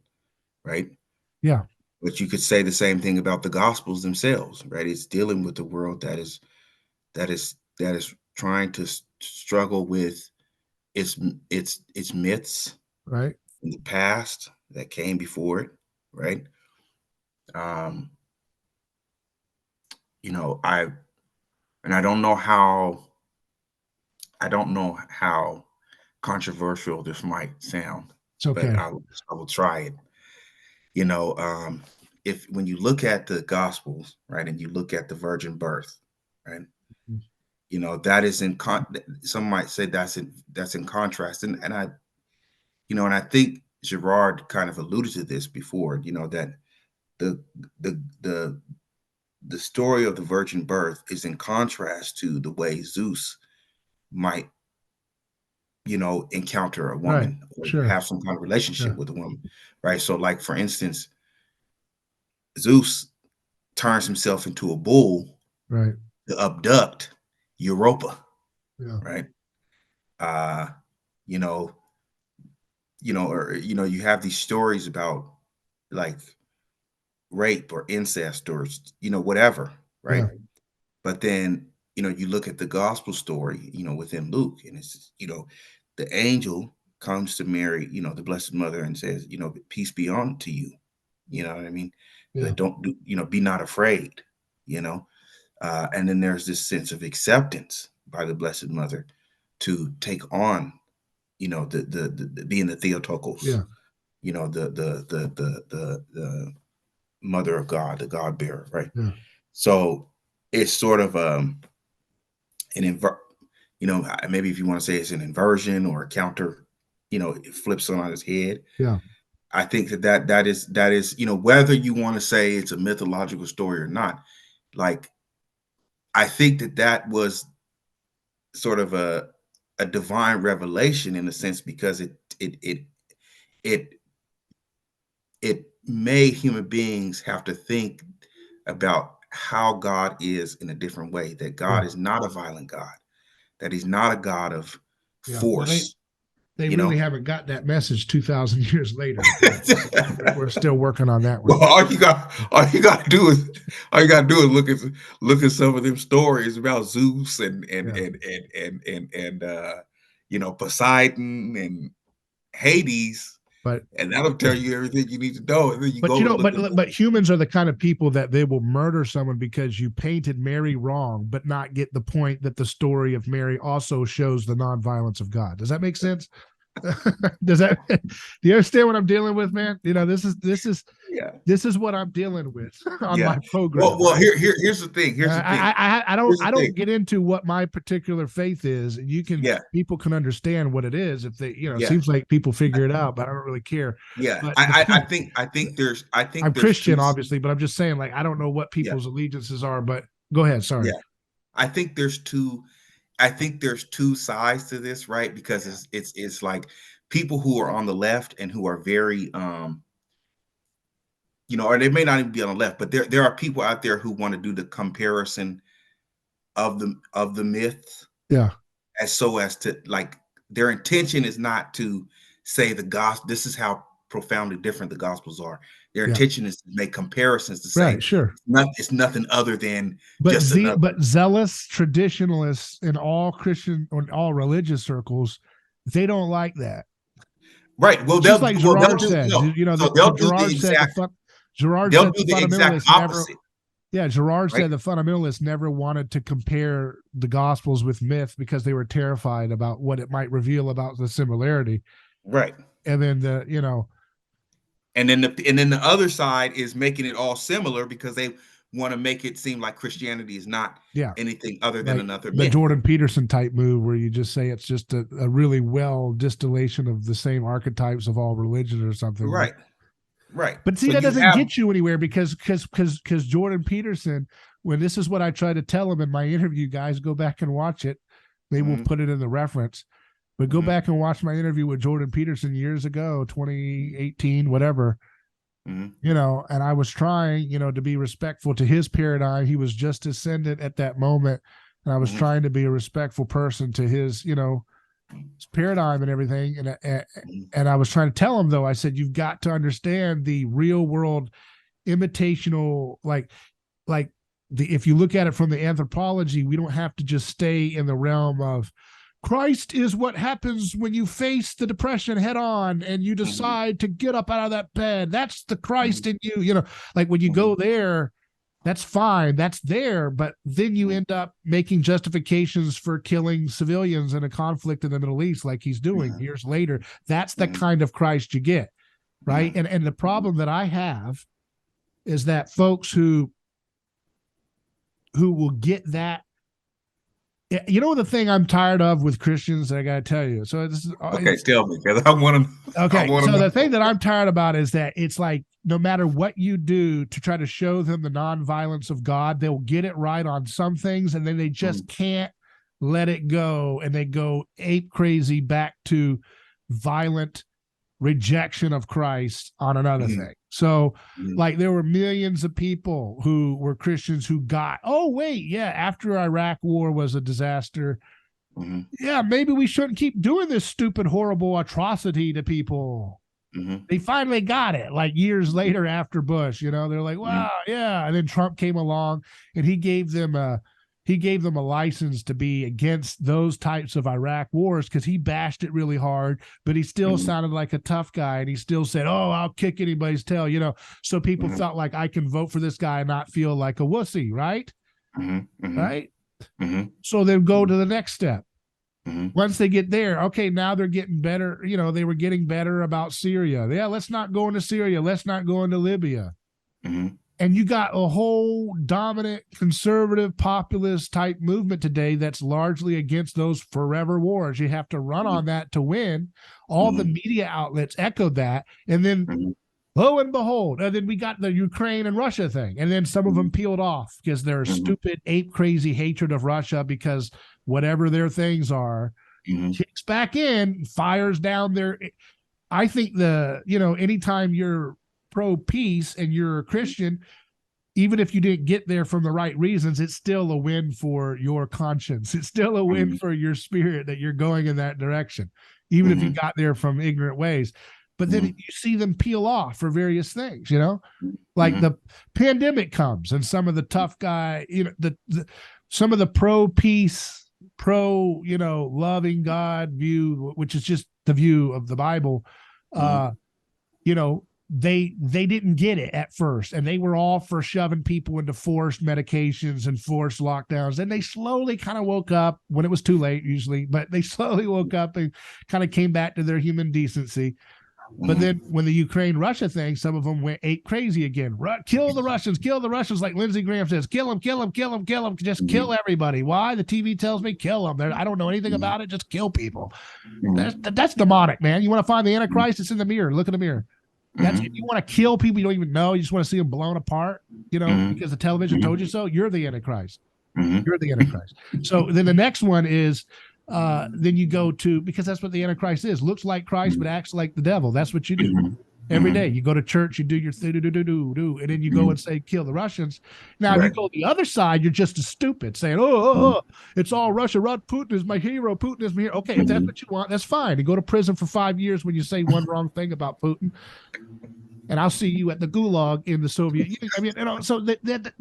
right? Yeah. But you could say the same thing about the gospels themselves, right? It's dealing with a world that is trying to struggle with its myths Right. in the past that came before it, right? Um, I and I don't know how controversial this might sound, It's but okay. I will try it. You know, um, if when you look at the Gospels, right, and you look at the virgin birth, right, that is some might say that's in contrast, and I think Gerard kind of alluded to this before, that the the the the story of the virgin birth is in contrast to the way Zeus might encounter a Right. woman or Sure. have some kind of relationship Yeah. with a woman, right? So, like for instance, Zeus turns himself into a bull Right. to abduct Europa, Yeah. right? Uh, you know, you have these stories about like rape or incest or whatever, right? Yeah. But then you look at the gospel story, within Luke, and it's the angel comes to Mary, the Blessed Mother, and says, peace be unto you. You know what I mean? Yeah. That don't do, be not afraid. You know, and then there's this sense of acceptance by the Blessed Mother to take on, the being the Theotokos, Yeah. the Mother of God, the God bearer, right? Yeah. So it's sort of an maybe if you want to say it's an inversion or a counter, it flips on its head. Yeah. I think that is whether you want to say it's a mythological story or not, like I think that was sort of a divine revelation in a sense because it it made human beings have to think about how God is in a different way, that Yeah. God is not a violent God, that he's not a God of Yeah. Well, force, they you really know. haven't got that message 2,000 years later, but we're still working on that one. Well, all you gotta do is look at some of them stories about Zeus Yeah. Poseidon and Hades, But and that'll tell you everything you need to know. And then you But go you to know, look but at but humans are the kind of people that they will murder someone because you painted Mary wrong, but not get the point that the story of Mary also shows the nonviolence of God. Does that make sense? Does that? Do you understand what I'm dealing with, man? yeah, This is what I'm dealing with on yeah. my program, Well, right? here's the thing. Here's the thing. I Here's the don't thing. get into what my particular faith is. Yeah, People can understand what it is if they it yeah, seems like people figure it out, but I don't really care. yeah. But the I think I'm there's two. Christian, obviously, but I'm just saying, like, I don't know what Yeah, people's allegiances are. But go ahead. Sorry. yeah. I think there's two. I think there's two sides to this, right? Because Yeah. it's like people who are on the left and who are very or they may not even be on the left, but there are people out there who want to do the comparison of the myth Yeah. as to like their intention is not to say the gospel. This is how profoundly different the gospels are. Their Yeah. intention is to make comparisons to say Right. Sure. it's nothing other than just another. But zealous traditionalists in all Christian or all religious circles, they don't like that. Right. Well, Just they'll like well they'll Gerard do said, no. So Gerard they'll said do the the exact fundamentalists never. opposite, Yeah, Gerard right? said the fundamentalists never wanted to compare the Gospels with myth because they were terrified about what it might reveal about the similarity. Right. And then And then the other side is making it all similar because they want to make it seem like Christianity is not Yeah. anything other than Like another the myth. Jordan Peterson type move where you just say it's just a really well distillation of the same archetypes of all religions or something. Right. Right. But see, So that you doesn't have get you anywhere because Jordan Peterson, when this is what I try to tell him in my interview, guys, go back and watch it. They will put it in the reference. But go back and watch my interview with Jordan Peterson years ago, 2018, whatever. You know, and I was trying, you know, to be respectful to his paradigm. He was just ascendant at that moment. And I was trying to be a respectful person to his, you know, his paradigm and everything. And I was trying to tell him, though, I said, you've got to understand the real world imitational, if you look at it from the anthropology, we don't have to just stay in the realm of Christ is what happens when you face the depression head on and you decide to get up out of that bed. That's the Christ in you. You know, like when you go there, that's fine. That's there. But then you end up making justifications for killing civilians in a conflict in the Middle East, like he's doing years later. That's the kind of Christ you get. Right. And the problem that I have is that folks who will get that. You know the thing I'm tired of with Christians, I gotta tell you. So this is okay. Tell me, because I want to. Okay, so the thing that I'm tired about is that it's like no matter what you do to try to show them the nonviolence of God, they'll get it right on some things, and then they just can't let it go, and they go ape crazy back to violent rejection of Christ on another thing. So like there were millions of people who were Christians who got, oh wait, yeah, after Iraq war was a disaster, yeah, maybe we shouldn't keep doing this stupid, horrible atrocity to people. They finally got it like years later after Bush, you know, they're like, wow, yeah. And then Trump came along and he gave them a license to be against those types of Iraq wars because he bashed it really hard, but he still sounded like a tough guy. And he still said, oh, I'll kick anybody's tail, you know? So people felt like I can vote for this guy and not feel like a wussy, right? Right? So then go to the next step. Once they get there, okay, now they're getting better. You know, they were getting better about Syria. Yeah, let's not go into Syria. Let's not go into Libya. And you got a whole dominant conservative populist type movement today that's largely against those forever wars. You have to run on that to win. All the media outlets echoed that. And then lo and behold, and then we got the Ukraine and Russia thing. And then some of them peeled off because their stupid ape crazy hatred of Russia because whatever their things are, kicks back in, fires down their. I think anytime you're pro peace and you're a Christian, even if you didn't get there from the right reasons, it's still a win for your conscience. It's still a win for your spirit that you're going in that direction, even if you got there from ignorant ways. But then you see them peel off for various things, you know, like the pandemic comes and some of the tough guy, you know, some of the pro peace, loving God view, which is just the view of the Bible, you know, they didn't get it at first, and they were all for shoving people into forced medications and forced lockdowns. And they slowly kind of woke up when it was too late usually, but they slowly woke up and kind of came back to their human decency. But then when the Ukraine-Russia thing, some of them went ape crazy again. Kill the Russians, like Lindsey Graham says. Kill them, just kill everybody. Why? The TV tells me kill them. I don't know anything about it. Just kill people. That's demonic, man. You want to find the Antichrist? It's in the mirror. Look in the mirror. That's if you want to kill people you don't even know. You just want to see them blown apart, you know, because the television told you so. You're the Antichrist. You're the Antichrist. So then the next one is then you go to, because that's what the Antichrist is, looks like Christ but acts like the devil. That's what you do every day. You go to church, you do your and then you go and say kill the Russians. Now if you go the other side, you're just as stupid, saying it's all Russia. Putin is my hero. Putin is my hero. Okay, if that's what you want, that's fine. You go to prison for 5 years when you say one wrong thing about Putin, and I'll see you at the gulag in the Soviet Union. I mean, you know, so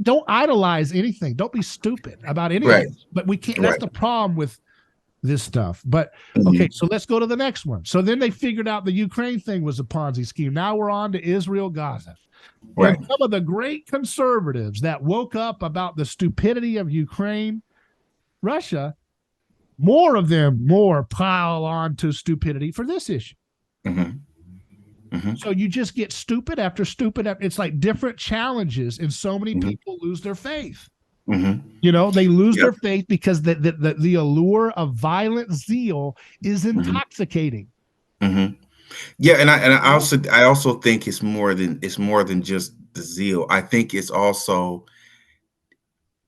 don't idolize anything. Don't be stupid about anything. But we can't. That's the problem with this stuff. But okay, so let's go to the next one. So then they figured out the Ukraine thing was a Ponzi scheme. Now we're on to Israel, Gaza. And some of the great conservatives that woke up about the stupidity of Ukraine, Russia, more of them pile on to stupidity for this issue. Mm-hmm. So you just get stupid after stupid. It's like different challenges, and so many Mm-hmm. people lose their faith. Mm-hmm. You know, they lose Yep. their faith because the allure of violent zeal is Mm-hmm. intoxicating. Mm-hmm. Yeah, and I also think it's more than just the zeal. I think it's also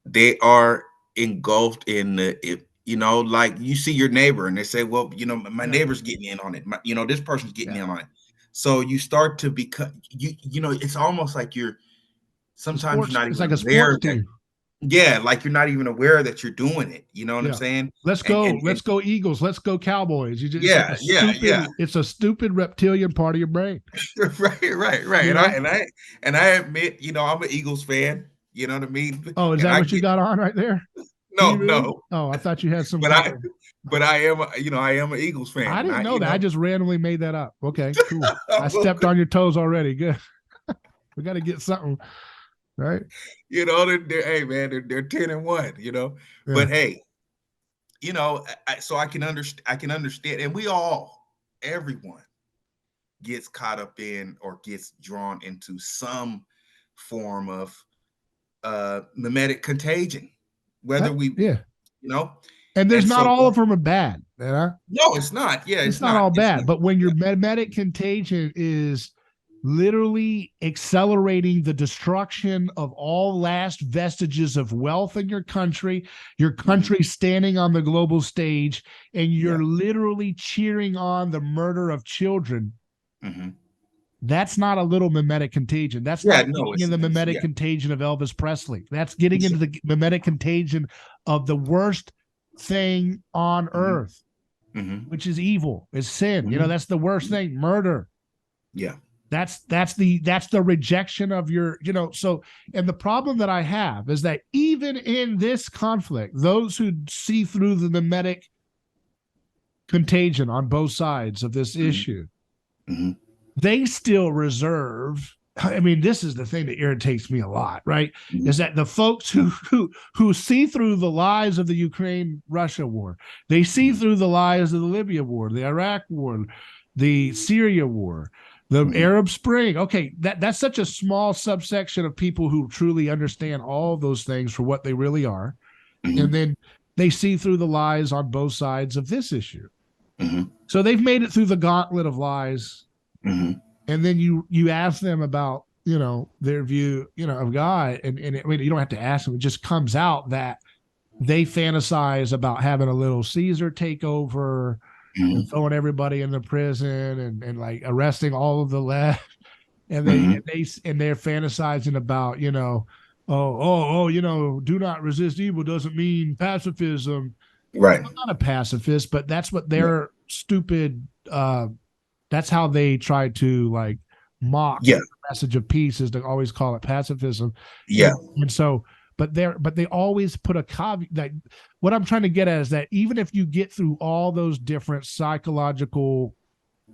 they are engulfed in like you see your neighbor and they say, well, my neighbor's getting in on it. This person's getting in on it. So you start to become it's almost like sometimes you're not It's even like a aware sports that, team. yeah, like you're not even aware that you're doing it. You know what I'm Yeah. saying? Let's And go Eagles. Let's go Cowboys. It's like yeah, yeah, yeah. it's a stupid reptilian part of your brain. Right. You know? And I admit, I'm an Eagles fan. You know what I mean? Oh, is And that I what you get got on right there? Do you no, really? no, Oh, I thought you had some but kind I of. but I am I am an Eagles fan, I and didn't I know that. I just randomly made that up. Okay, cool. I well, stepped on your toes already. Good. We got to get something, right? hey man, they're 10-1. Yeah. But hey, so I can understand, and everyone gets caught up in or gets drawn into some form of mimetic contagion, whether we, Yeah. you know, And there's and not so all of them are bad. You know? no, it's not. Yeah, It's it's not all not. It's bad. not. But when your Yeah. memetic contagion is literally accelerating the destruction of all last vestiges of wealth in your country standing on the global stage, and Yeah. you're literally cheering on the murder of children. Mm-hmm. That's not a little mimetic contagion. That's Yeah. not No, getting in the mimetic yeah. contagion of Elvis Presley. That's getting into the mimetic contagion of the worst thing on earth, Mm-hmm. which is evil, is sin. Mm-hmm. That's the worst thing, murder. Yeah. That's the rejection of your, so, and the problem that I have is that even in this conflict, those who see through the mimetic contagion on both sides of this issue, Mm-hmm. they still reserve. I mean, this is the thing that irritates me a lot, right? Mm-hmm. Is that the folks who see through the lies of the Ukraine-Russia war, they see through the lies of the Libya war, the Iraq war, the Syria war, the Arab Spring. Okay, that's such a small subsection of people who truly understand all those things for what they really are, and then they see through the lies on both sides of this issue. Mm-hmm. So they've made it through the gauntlet of lies. Mm-hmm. And then you ask them about their view of God, and I mean, you don't have to ask them. It just comes out that they fantasize about having a little Caesar takeover and throwing everybody in the prison and like arresting all of the left, and they're fantasizing about do not resist evil doesn't mean pacifism. Right. I'm not a pacifist, but that's what their stupid that's how they try to like mock the message of peace, is to always call it pacifism. Yeah. And so, but they always put a caveat. That what I'm trying to get at is that even if you get through all those different psychological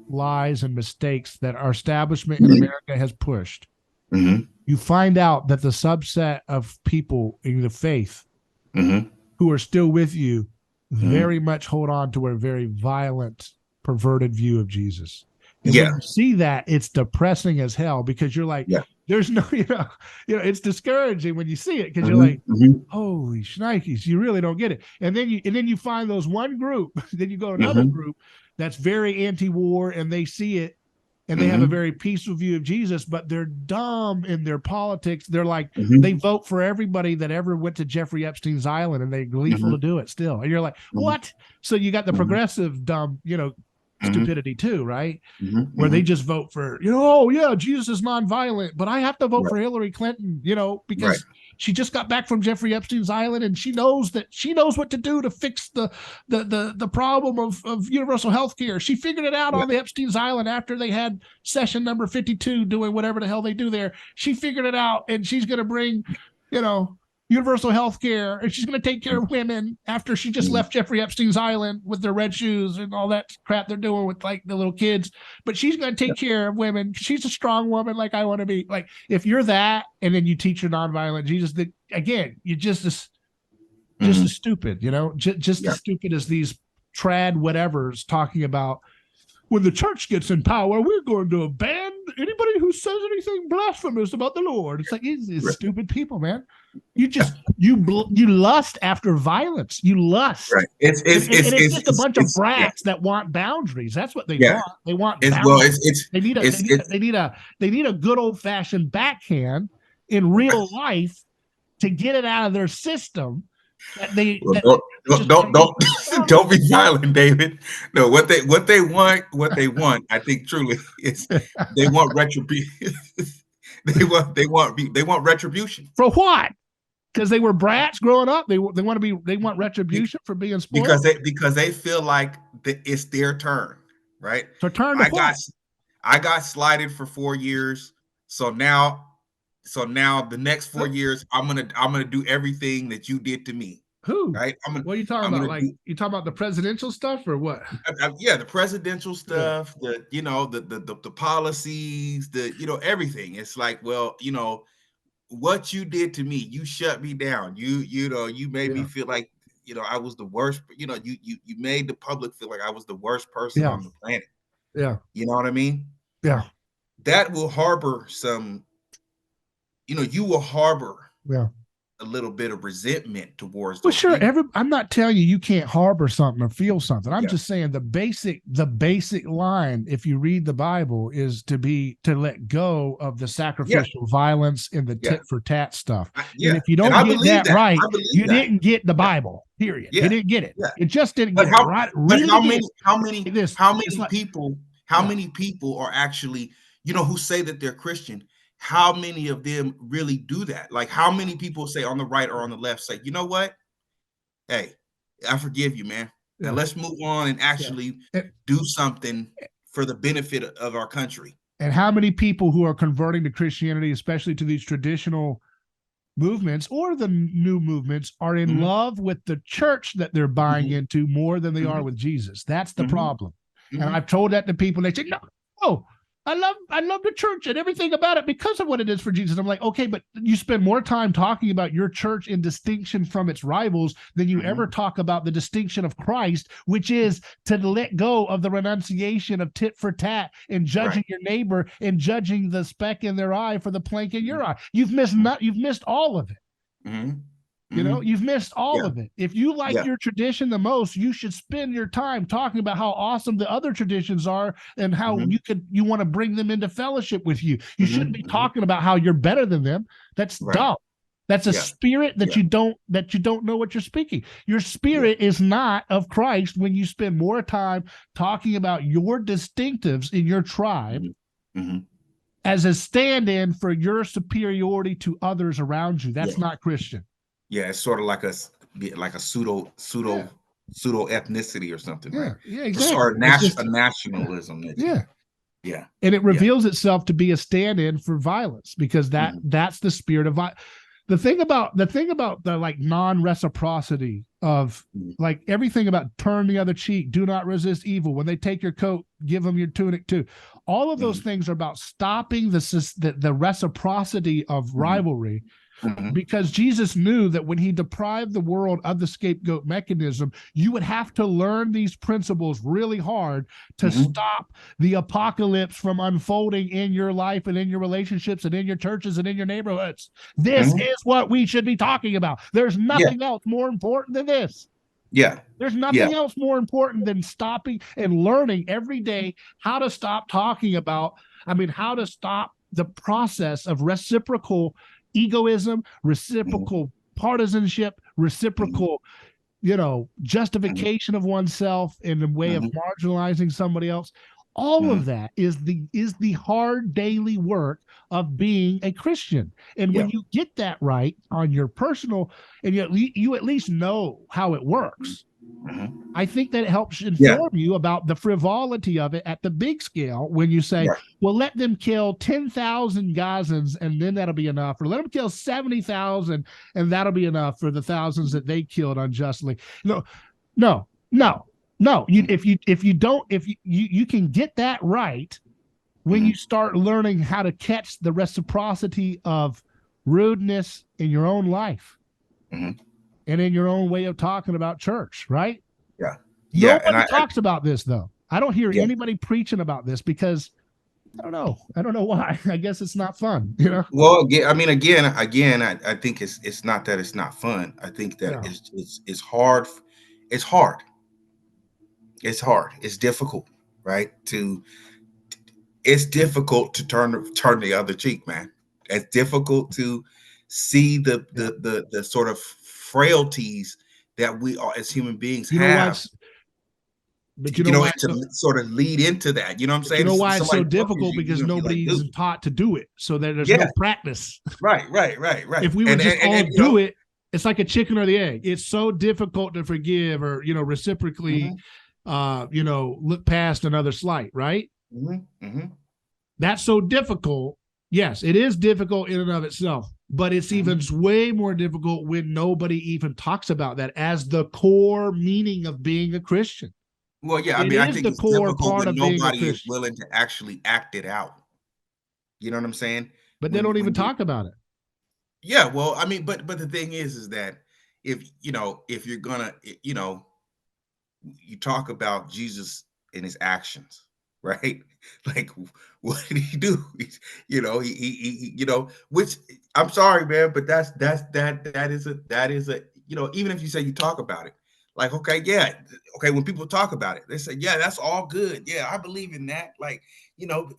lies and mistakes that our establishment in America has pushed, you find out that the subset of people in the faith who are still with you very much hold on to a very violent, perverted view of Jesus. And when you see that, it's depressing as hell, because you're like, there's no, it's discouraging when you see it, because you're like, holy shnikes, you really don't get it. And then you find those one group, then you go to another group that's very anti-war, and they see it, and they have a very peaceful view of Jesus, but they're dumb in their politics. They're like, they vote for everybody that ever went to Jeffrey Epstein's island, and they're gleeful to do it still. And you're like, what? So you got the progressive dumb, stupidity too, right? Where they just vote for, oh yeah, Jesus is nonviolent, but I have to vote for Hillary Clinton, because she just got back from Jeffrey Epstein's island, and she knows what to do to fix the problem of universal health care. She figured it out on the Epstein's island after they had session number 52 doing whatever the hell they do there. She figured it out, and she's going to bring, universal health care, and she's going to take care of women after she just left Jeffrey Epstein's island with their red shoes and all that crap they're doing with like the little kids. But she's going to take care of women. She's a strong woman, like I want to be. Like, if you're that, and then you teach your nonviolent Jesus, that again, you're just as stupid, just as stupid as these trad whatevers talking about when the church gets in power, we're going to ban anybody who says anything blasphemous about the Lord. It's like it's stupid people, man. You lust after violence. You lust, right. it's just a bunch of brats that want boundaries. That's what they want. They want boundaries. They need a good old fashioned backhand in real life to get it out of their system. That they don't be violent, David. No, what they want, I think truly is they want retribution. they want retribution. For what? Because they were brats growing up. They want retribution for being spoiled. Because they feel like it's their turn, right? So turn to what? I got slighted for 4 years, so now the next 4 years I'm gonna do everything that you did to me. Who? Right? What are you talking about? Like you talking about the presidential stuff or what? Yeah, the presidential stuff, the policies, everything. It's like, well, what you did to me, you shut me down. You made me feel like, I was the worst. You made the public feel like I was the worst person on the planet. Yeah. You know what I mean? Yeah. That will harbor some, you will harbor a little bit of resentment towards those people. I'm not telling you can't harbor something or feel something. I'm just saying the basic line, if you read the Bible, is to let go of the sacrificial violence and the tit for tat stuff. And if you don't get that right, you didn't get the Bible. Period. You didn't get it. It just didn't get it right. How many people are actually, who say that they're Christian? How many of them really do that? Like, how many people say on the right or on the left say, you know what? Hey, I forgive you, man. Now let's move on and actually do something for the benefit of our country. And how many people who are converting to Christianity, especially to these traditional movements or the new movements, are in love with the church that they're buying into more than they are with Jesus? That's the problem. And I've told that to people, and they say, no, I love the church and everything about it because of what it is for Jesus. I'm like, okay, but you spend more time talking about your church in distinction from its rivals than you ever talk about the distinction of Christ, which is to let go of the renunciation of tit for tat and judging your neighbor and judging the speck in their eye for the plank in your eye. You've missed all of it. You've missed all of it. If you like your tradition the most, you should spend your time talking about how awesome the other traditions are and how you want to bring them into fellowship with you. You shouldn't be talking about how you're better than them. That's dumb. That's a spirit that you don't know what you're speaking. Your spirit is not of Christ when you spend more time talking about your distinctives in your tribe as a stand-in for your superiority to others around you. That's not Christian. Yeah, it's sort of like a pseudo ethnicity or something, right? Yeah, exactly. Or a nationalism. Yeah. And it reveals itself to be a stand-in for violence because that's the spirit of violence. The thing about the like non-reciprocity of like everything about turn the other cheek, do not resist evil. When they take your coat, give them your tunic too. All of those things are about stopping the reciprocity of rivalry. Because Jesus knew that when he deprived the world of the scapegoat mechanism, you would have to learn these principles really hard to stop the apocalypse from unfolding in your life and in your relationships and in your churches and in your neighborhoods. This is what we should be talking about. There's nothing else more important than this. There's nothing else more important than stopping and learning every day how to stop talking about, how to stop the process of reciprocal egoism, reciprocal partisanship, reciprocal, justification of oneself in the way of marginalizing somebody else. All of that is the hard daily work of being a Christian. And when you get that right on your personal, and you at least know how it works, I think that it helps inform you about the frivolity of it at the big scale when you say, well, let them kill 10,000 Gazans and then that'll be enough, or let them kill 70,000 and that'll be enough for the thousands that they killed unjustly. No. If you can get that right when you start learning how to catch the reciprocity of rudeness in your own life. And in your own way of talking about church, right? Nobody talks about this, though. I don't hear Yeah. anybody preaching about this because I don't know. I don't know why. I guess it's not fun, you know? Well, I mean, again, I think it's not that it's not fun. I think that Yeah. it's hard. It's hard. It's hard. It's difficult, right? It's difficult to turn the other cheek, man. It's difficult to see Yeah. the sort of frailties that we are as human beings You know why have, it's, but you know and why it's to so, sort of lead into that. You know what I'm but you saying? know why it's so Somebody pushes difficult? you, you're Because gonna be like, nobody's dude, taught to do it. So that there's yeah, no practice. right. If we would And just all and do it, it's like a chicken or the egg. It's so difficult to forgive or, reciprocally, mhm, look past another slight, right? mhm, That's so difficult. Yes, it is difficult in and of itself, but it's even mhm. way more difficult when nobody even talks about that as the core meaning of being a Christian. Well, yeah, I It mean, I is think the it's core difficult part when of being a nobody is Christian, willing to actually act it out. You know what I'm saying? but they don't even When you talk about it. Yeah, well, I mean, but the thing is that if you're gonna, you talk about Jesus and his actions, right? Like, what did he do? Which I'm sorry, man, but that is a even if you say you talk about it, like, okay, yeah, okay, when people talk about it, they say, yeah, that's all good. Yeah, I believe in that. Like,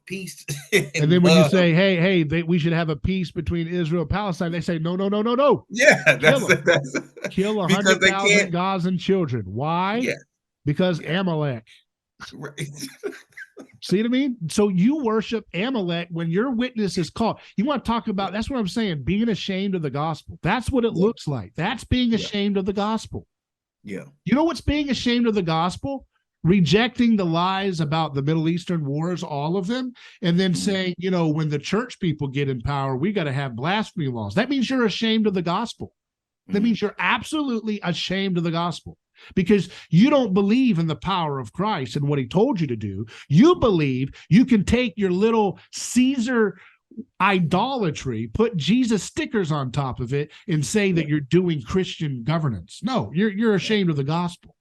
peace And and then when you love. say, hey, we should have a peace between Israel and Palestine, they say, no, no, no, no, no. Yeah, Kill them. that's Kill because they 100,000 can't. Gazan children. Why? Yeah, Because yeah, Amalek. right. See what I mean? So you worship Amalek when your witness is called. You want to talk about, that's what I'm saying, being ashamed of the gospel. That's what it Yeah, looks like. That's being yeah, ashamed of the gospel. yeah. You know what's being ashamed of the gospel? Rejecting the lies about the Middle Eastern wars, all of them, and then Mhm, saying, when the church people get in power, we got to have blasphemy laws. That means you're ashamed of the gospel. That mhm, means you're absolutely ashamed of the gospel because you don't believe in the power of Christ and what he told you to do. You believe you can take your little Caesar idolatry, put Jesus stickers on top of it, and say yeah, that you're doing Christian governance. No, you're yeah, ashamed of the gospel.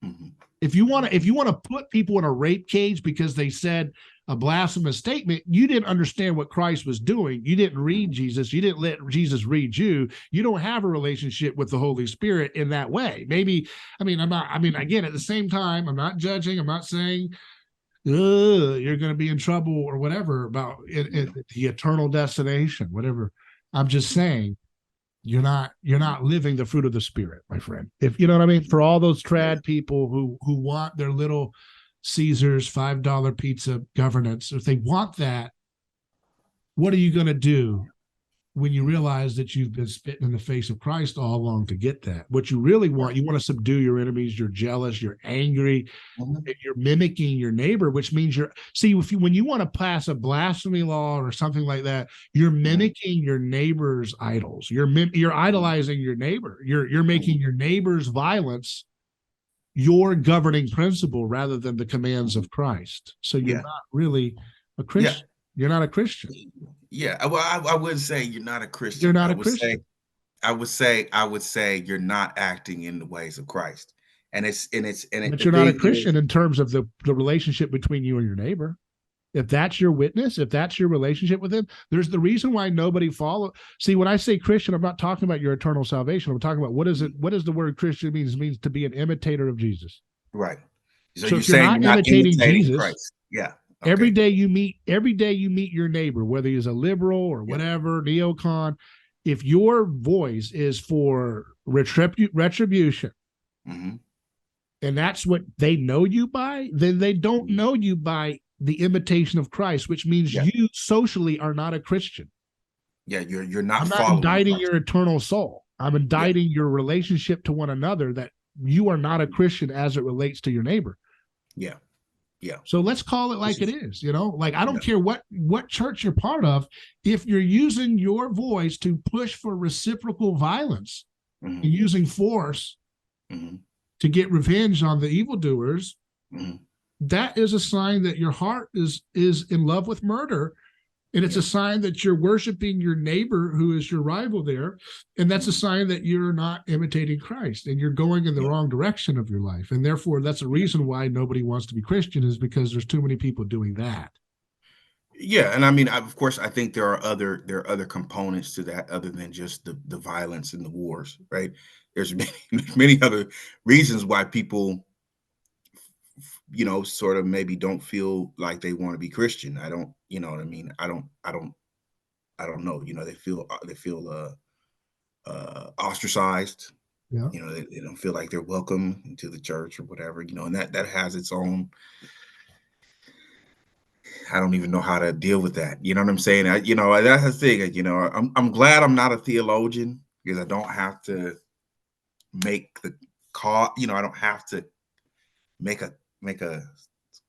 mhm, If you want mhm, to, if you want to put people in a rape cage because they said a blasphemous statement, you didn't understand what Christ was doing. You didn't read mhm, Jesus. You didn't let Jesus read you. You don't have a relationship with the Holy Spirit in that way. Maybe, I'm not, again, at the same time, I'm not judging. I'm not saying you're going to be in trouble or whatever about yeah, the eternal destination, whatever. I'm just saying you're not living the fruit of the spirit, my friend. If you know what I mean. For all those yeah, trad people who want their little Caesars $5 pizza governance, if they want that, what are you going to do when you mhm, realize that you've been spitting in the face of Christ all along to get that? What you really want, right, you want to subdue your enemies. You're jealous, you're angry, mhm, and you're mimicking your neighbor, which means when you want to pass a blasphemy law or something like that, you're mhm, mimicking your neighbor's idols. You're mhm, idolizing your neighbor. You're making mhm, your neighbor's violence your governing principle rather than the commands mhm, of Christ. So you're yeah, not really a yeah, Christian. You're not a Christian. yeah. Well, I wouldn't say you're not a You're Christian. not I a would say, Christian. you're not acting in the ways of Christ. But The you're not a thing Christian is, in terms of the relationship between you and your neighbor. If that's your witness, if that's your relationship with him, there's the reason why nobody follow. See, when I say Christian, I'm not talking about your eternal salvation. I'm talking about what is it? mhm, What does the word Christian means? It means to be an imitator of Jesus. right. So So you're if you're saying you're not not imitating imitating Jesus, Christ. Yeah. every Okay. day you meet your neighbor, whether he's a liberal or Yeah. whatever, neocon, if your voice is for retribution, Hmm. and that's what they know you by, then they don't Hmm. know you by the imitation of Christ, which means Yeah. you socially are not a Christian. Yeah. You're not I'm not following indicting Christ. your eternal soul. I'm Yeah. indicting your relationship to one another that you are not a Christian as it relates to your neighbor. Yeah. Yeah. So let's call it This like it is is, like I don't yeah. care what church you're part of. If you're using your voice to push for reciprocal violence Hmm. and using force Hmm. to get revenge on the evildoers, Hmm. that is a sign that your heart is in love with murder And it's a sign that you're worshiping your neighbor who is your rival there. And that's a sign that you're not imitating Christ and you're going in the wrong direction of your life. And therefore, that's a reason why nobody wants to be Christian, is because there's too many people doing that. Yeah, and I mean, of course, I think there are other components to that other than just the violence and the wars, right? There's many other reasons why people, sort of maybe don't feel like they want to be Christian. I don't, you know what I mean? I don't know. They feel ostracized. Yeah. They don't feel like they're welcome into the church or whatever. And that has its own. I don't even know how to deal with that. You know what I'm saying? That's the thing. I'm glad I'm not a theologian because I don't have to make the cause. I don't have to make a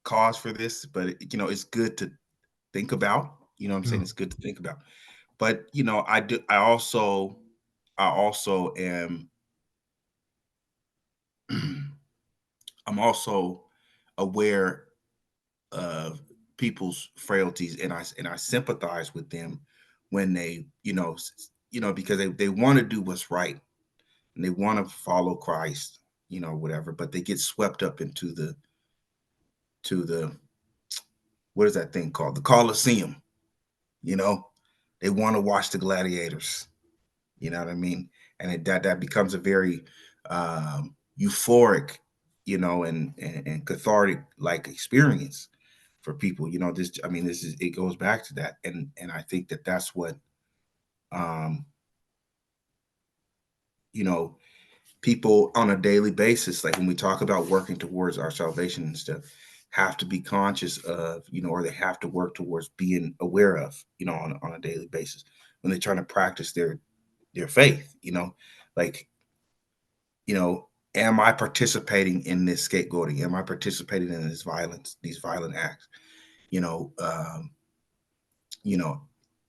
cause for this, but it's good to think about. You know what I'm saying? It's good to think about. But I also am. I'm also aware of people's frailties, and I sympathize with them when they because they want to do what's right and they want to follow Christ, whatever, but they get swept up into the what is that thing called, the Colosseum. They want to watch the gladiators. You know what I mean? And that becomes a very euphoric, and cathartic like experience for people. It goes back to that, and I think that's what um, people on a daily basis, like when we talk about working towards our salvation and stuff, have to be conscious of, or they have to work towards being aware of, on a daily basis when they're trying to practice their faith. Like, am I participating in this scapegoating? Am I participating in this violence, these violent acts? You know, um, you know,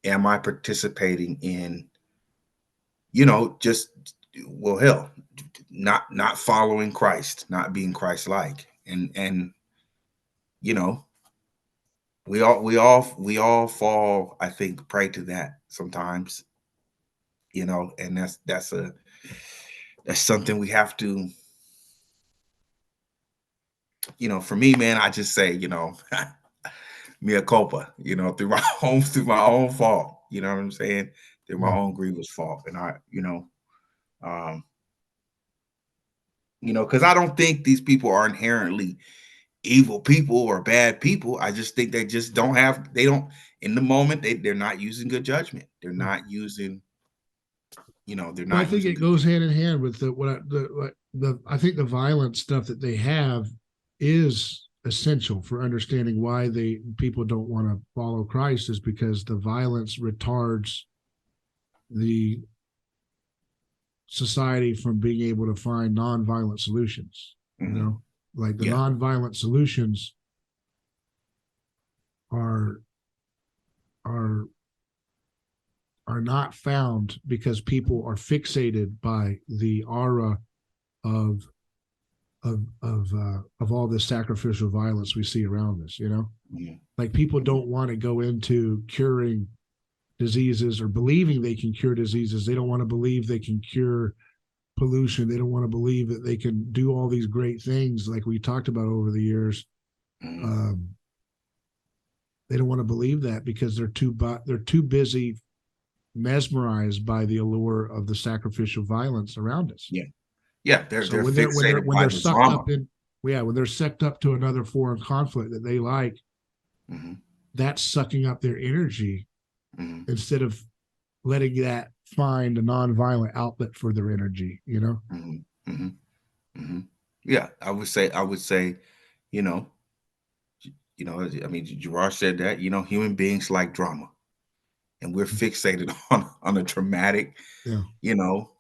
am I participating in, just, well, hell, not following Christ, not being Christ-like, and you know, we all fall, I think, prey to that sometimes, and that's something we have to, for me, man, I just say, mea culpa, through my own fault, you know what I'm saying? Through my own grievous fault. And um, because I don't think these people are inherently evil people or bad people. I just think they don't, in the moment, they're not using good judgment. They're not using, they're Well, I not think using it good goes judgment. hand in hand with I think the violent stuff that they have is essential for understanding why people don't want to follow Christ, is because the violence retards the society from being able to find nonviolent solutions. Mm-hmm. Like the Yeah. nonviolent solutions are are are not found because people are fixated by the aura of of all this sacrificial violence we see around us. Mm-hmm. Like people don't want to go into curing diseases or believing they can cure diseases. They don't want to believe they can cure pollution. They don't want to believe that they can do all these great things like we talked about over the years. Mm-hmm. They don't want to believe that because they're too busy mesmerized by the allure of the sacrificial violence around us. Yeah. Yeah. They're So they're fixated when by they're the sucked drama. up in when they're sucked up to another foreign conflict that they like, Mm-hmm. that's sucking up their energy Mm-hmm. instead of letting that find a nonviolent outlet for their energy. Mm-hmm. Mm-hmm. Mm-hmm. Yeah, I would say, you know, I mean, Gerard said that, human beings like drama, and we're fixated on a dramatic, Yeah, you know,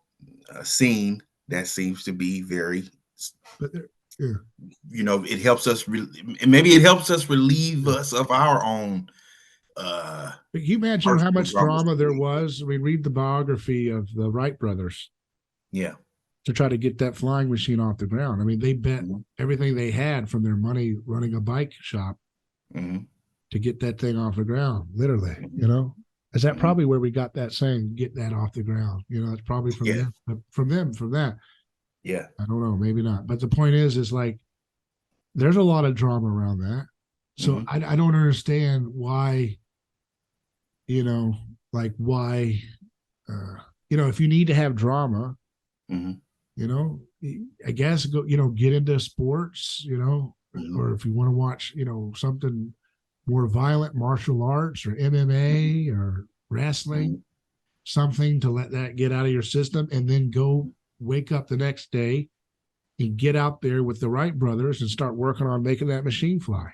scene that seems to be very, but yeah. it helps us, maybe it helps us relieve us of our own But can you imagine how personal much dramas drama to there relieve us. was? I mean, read the biography of the Wright brothers Yeah. to try to get that flying machine off the ground. I mean, they bet Mm-hmm. everything they had from their money running a bike shop Mm-hmm. to get that thing off the ground, literally, you know. Is that probably where we got that saying, get that off the ground? You know, it's probably from them, from that. Yeah. I don't know, maybe not. But the point is like, there's a lot of drama around that. So I don't understand why, you know, like why, if you need to have drama, you know, I guess go, get into sports, or if you want to watch, something more violent, martial arts or MMA or wrestling, something to let that get out of your system, and then go wake up the next day and get out there with the Wright brothers and start working on making that machine fly,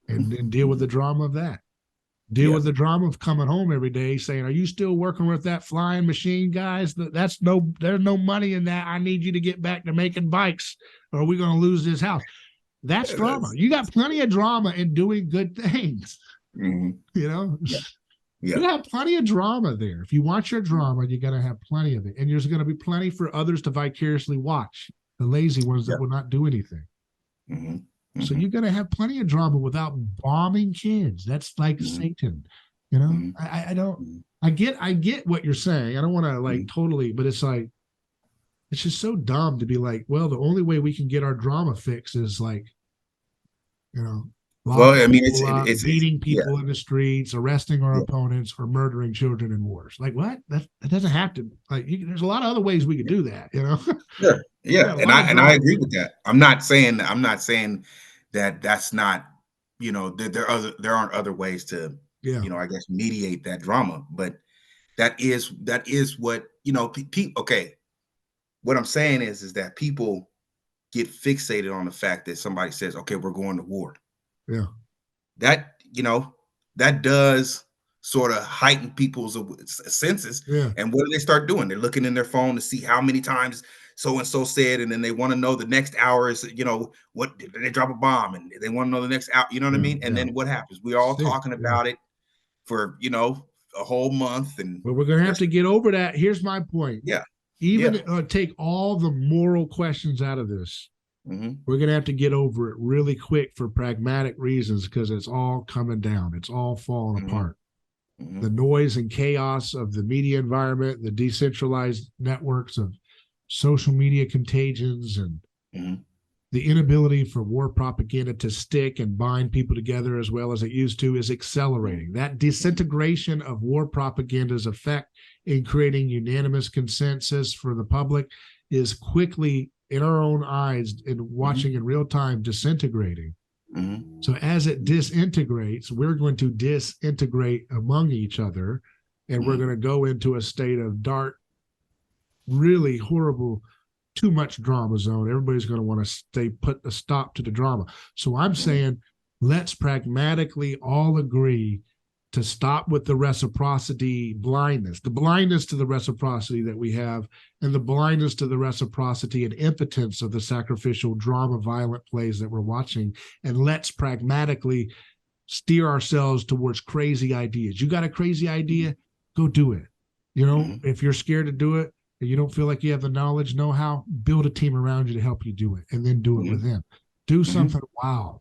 and deal with the drama of that. Deal with the drama of coming home every day saying, are you still working with that flying machine, guys? There's no money in that. I need you to get back to making bikes or we're going to lose this house. That's drama. You got plenty of drama in doing good things. You know? You have plenty of drama there. If you want your drama, you got to have plenty of it. And there's going to be plenty for others to vicariously watch, the lazy ones that will not do anything. So you're going to have plenty of drama without bombing kids. That's like Satan, you know. I don't. I get what you're saying. I don't want to like totally, but it's like, it's just so dumb to be like, well, the only way we can get our drama fixed is like, well, I mean, it's beating people in the streets, arresting our opponents, or murdering children in wars. Like what? That doesn't have to. Like, there's a lot of other ways we could do that. You know. Sure. Yeah, and I agree with that. I'm not saying that that's not, there aren't other ways to, I guess mediate that drama, but that is what, people. Okay, what I'm saying is that people get fixated on the fact that somebody says, okay, we're going to war. Yeah. That, that does sort of heighten people's senses. Yeah. And what do they start doing? They're looking in their phone to see how many times so-and-so said, and then they want to know the next hour is, what did they drop a bomb, and they want to know the next hour, you know what I mean? And then what happens? We're all talking about it for, a whole month. And but we're going to have to get over that. Here's my point. Yeah. Even take all the moral questions out of this. We're going to have to get over it really quick for pragmatic reasons, because it's all coming down. It's all falling apart. The noise and chaos of the media environment, the decentralized networks of social media contagions, and the inability for war propaganda to stick and bind people together as well as it used to is accelerating. That disintegration of war propaganda's effect in creating unanimous consensus for the public is quickly, in our own eyes and watching in real time, disintegrating. So as it disintegrates, we're going to disintegrate among each other, and we're going to go into a state of dark, really horrible, too much drama zone. Everybody's going to want to put a stop to the drama. So I'm saying, let's pragmatically all agree to stop with the reciprocity blindness, the blindness to the reciprocity that we have, and the blindness to the reciprocity and impotence of the sacrificial drama, violent plays that we're watching. And let's pragmatically steer ourselves towards crazy ideas. You got a crazy idea? Go do it. If you're scared to do it and you don't feel like you have the knowledge, know-how, build a team around you to help you do it, and then do it with them. Do something wild.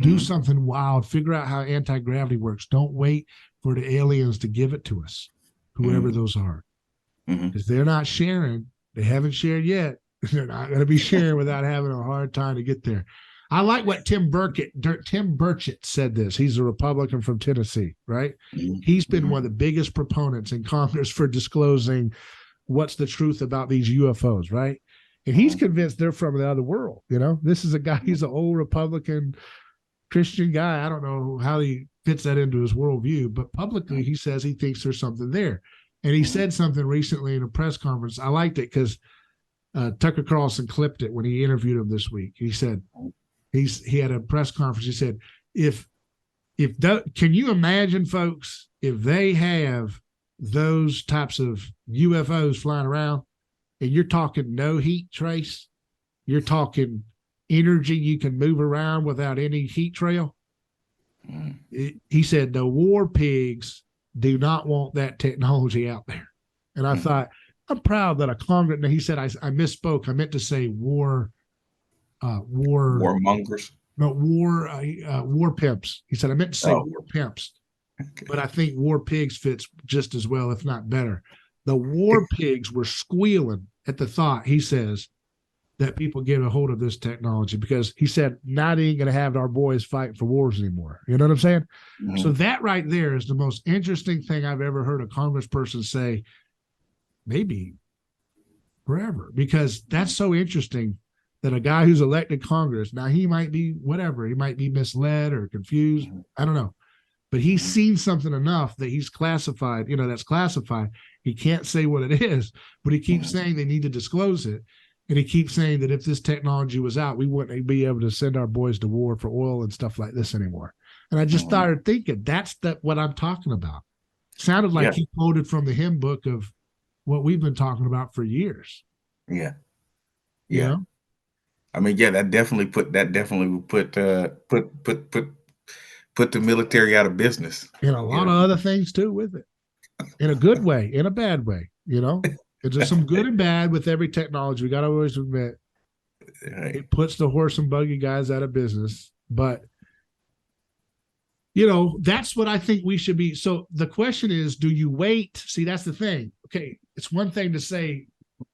Do something wild. Figure out how anti-gravity works. Don't wait for the aliens to give it to us, whoever those are. Because they're not sharing. They haven't shared yet. They're not going to be sharing without having a hard time to get there. I like what Tim Burchett said this. He's a Republican from Tennessee, right? He's been one of the biggest proponents in Congress for disclosing what's the truth about these UFOs, right? And he's convinced they're from the other world. This is a guy, he's an old Republican Christian guy. I don't know how he fits that into his worldview, but publicly he says he thinks there's something there. And he said something recently in a press conference. I liked it because Tucker Carlson clipped it when he interviewed him this week. He said he had a press conference. He said, can you imagine, folks, if they have those types of UFOs flying around, and you're talking no heat trace, you're talking energy you can move around without any heat trail. He said the war pigs do not want that technology out there. And I thought, I'm proud that a Congress. He said I misspoke. I meant to say warmongers. No, war pimps. He said, I meant to say Oh, war pimps, okay. but I think war pigs fits just as well, if not better. The war pigs were squealing at the thought, he says, that people get a hold of this technology because he said, now they ain't going to have our boys fighting for wars anymore. You know what I'm saying? Mhm. So that right there is the most interesting thing I've ever heard a congressperson say, maybe forever, because that's so interesting that a guy who's elected Congress, now he might be whatever, he might be misled or confused. Mhm. I don't know. But he's Mhm. seen something enough that he's classified, that's classified. He can't say what it is, but he keeps Mhm. saying they need to disclose it. And he keeps saying that if this technology was out, we wouldn't be able to send our boys to war for oil and stuff like this anymore. And I just Mhm. started thinking, that's what I'm talking about. Sounded like Yeah, he quoted from the hymn book of what we've been talking about for years, yeah, you yeah. know? I mean, yeah, that definitely would put the military out of business. And a You lot know, of other things too with it, in a good way, in a bad way, you know? There's some good and bad with every technology. We got to always admit right. it puts the horse and buggy guys out of business. But, that's what I think we should be. So the question is, do you wait? See, that's the thing. Okay. It's one thing to say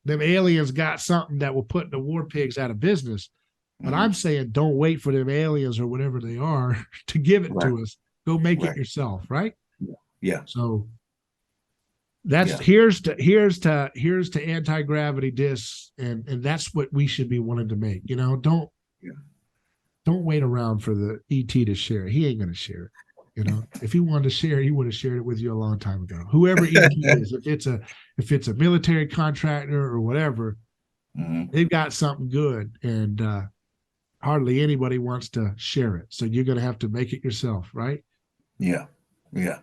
them aliens got something that will put the war pigs out of business. But I'm Mhm. saying don't wait for them aliens or whatever they are to give it Right, to us. Go make it right. yourself, right? Yeah, So that's yeah, here's to anti-gravity discs, and that's what we should be wanting to make. yeah. Don't wait around for the ET to share it. He ain't gonna share it. If he wanted to share it, he would have shared it with you a long time ago. Whoever ET is, if it's a military contractor or whatever, Mhm. they've got something good, and hardly anybody wants to share it. So you're gonna have to make it yourself, right? Yeah, yeah.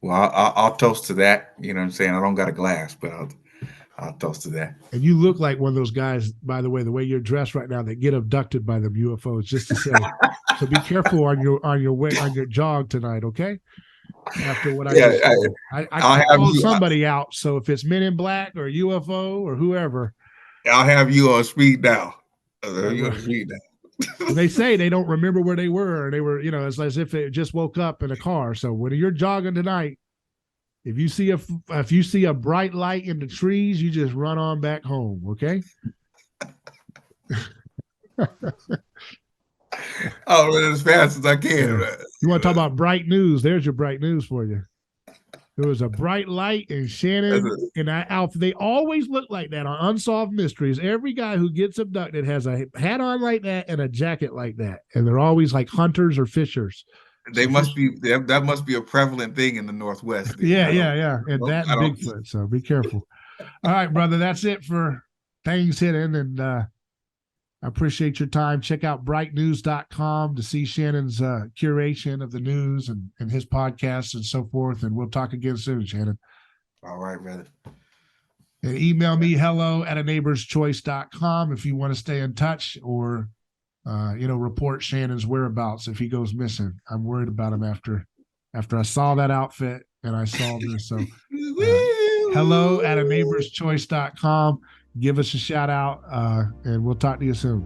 Well, I'll toast to that. You know what I'm saying? I don't got a glass, but I'll toast to that. And you look like one of those guys, by the way you're dressed right now, that get abducted by them UFOs. Just to say, so be careful on your jog tonight, okay? After what I Yeah, just said, I I'll have called you. somebody out. So if it's Men in Black or UFO or whoever, I'll have you on speed now. You well, on speed now. they say they don't remember where they were. They were, it's as if they just woke up in a car. So when you're jogging tonight, if you see a bright light in the trees, you just run on back home, okay? I'll run as fast as I can. Yeah. You want to talk about bright news? There's your bright news for you. There was a bright light, and That's Shannon it. and Alpha. They always look like that on Unsolved Mysteries. Every guy who gets abducted has a hat on like that and a jacket like that, and they're always like hunters or fishers. They So must fish, be that must be a prevalent thing in the Northwest. Then yeah, yeah, yeah, and that I and don't. Bigfoot. So be careful. All right, brother. That's it for things hidden, and I appreciate your time. Check out brightnews.com to see Shannon's curation of the news and his podcasts and so forth. And we'll talk again soon, Shannon. All right, brother. And email me hello@a neighborschoice.com if you want to stay in touch or, report Shannon's whereabouts if he goes missing. I'm worried about him after I saw that outfit and I saw this. So hello@a neighborschoice.com. Give us a shout out and we'll talk to you soon.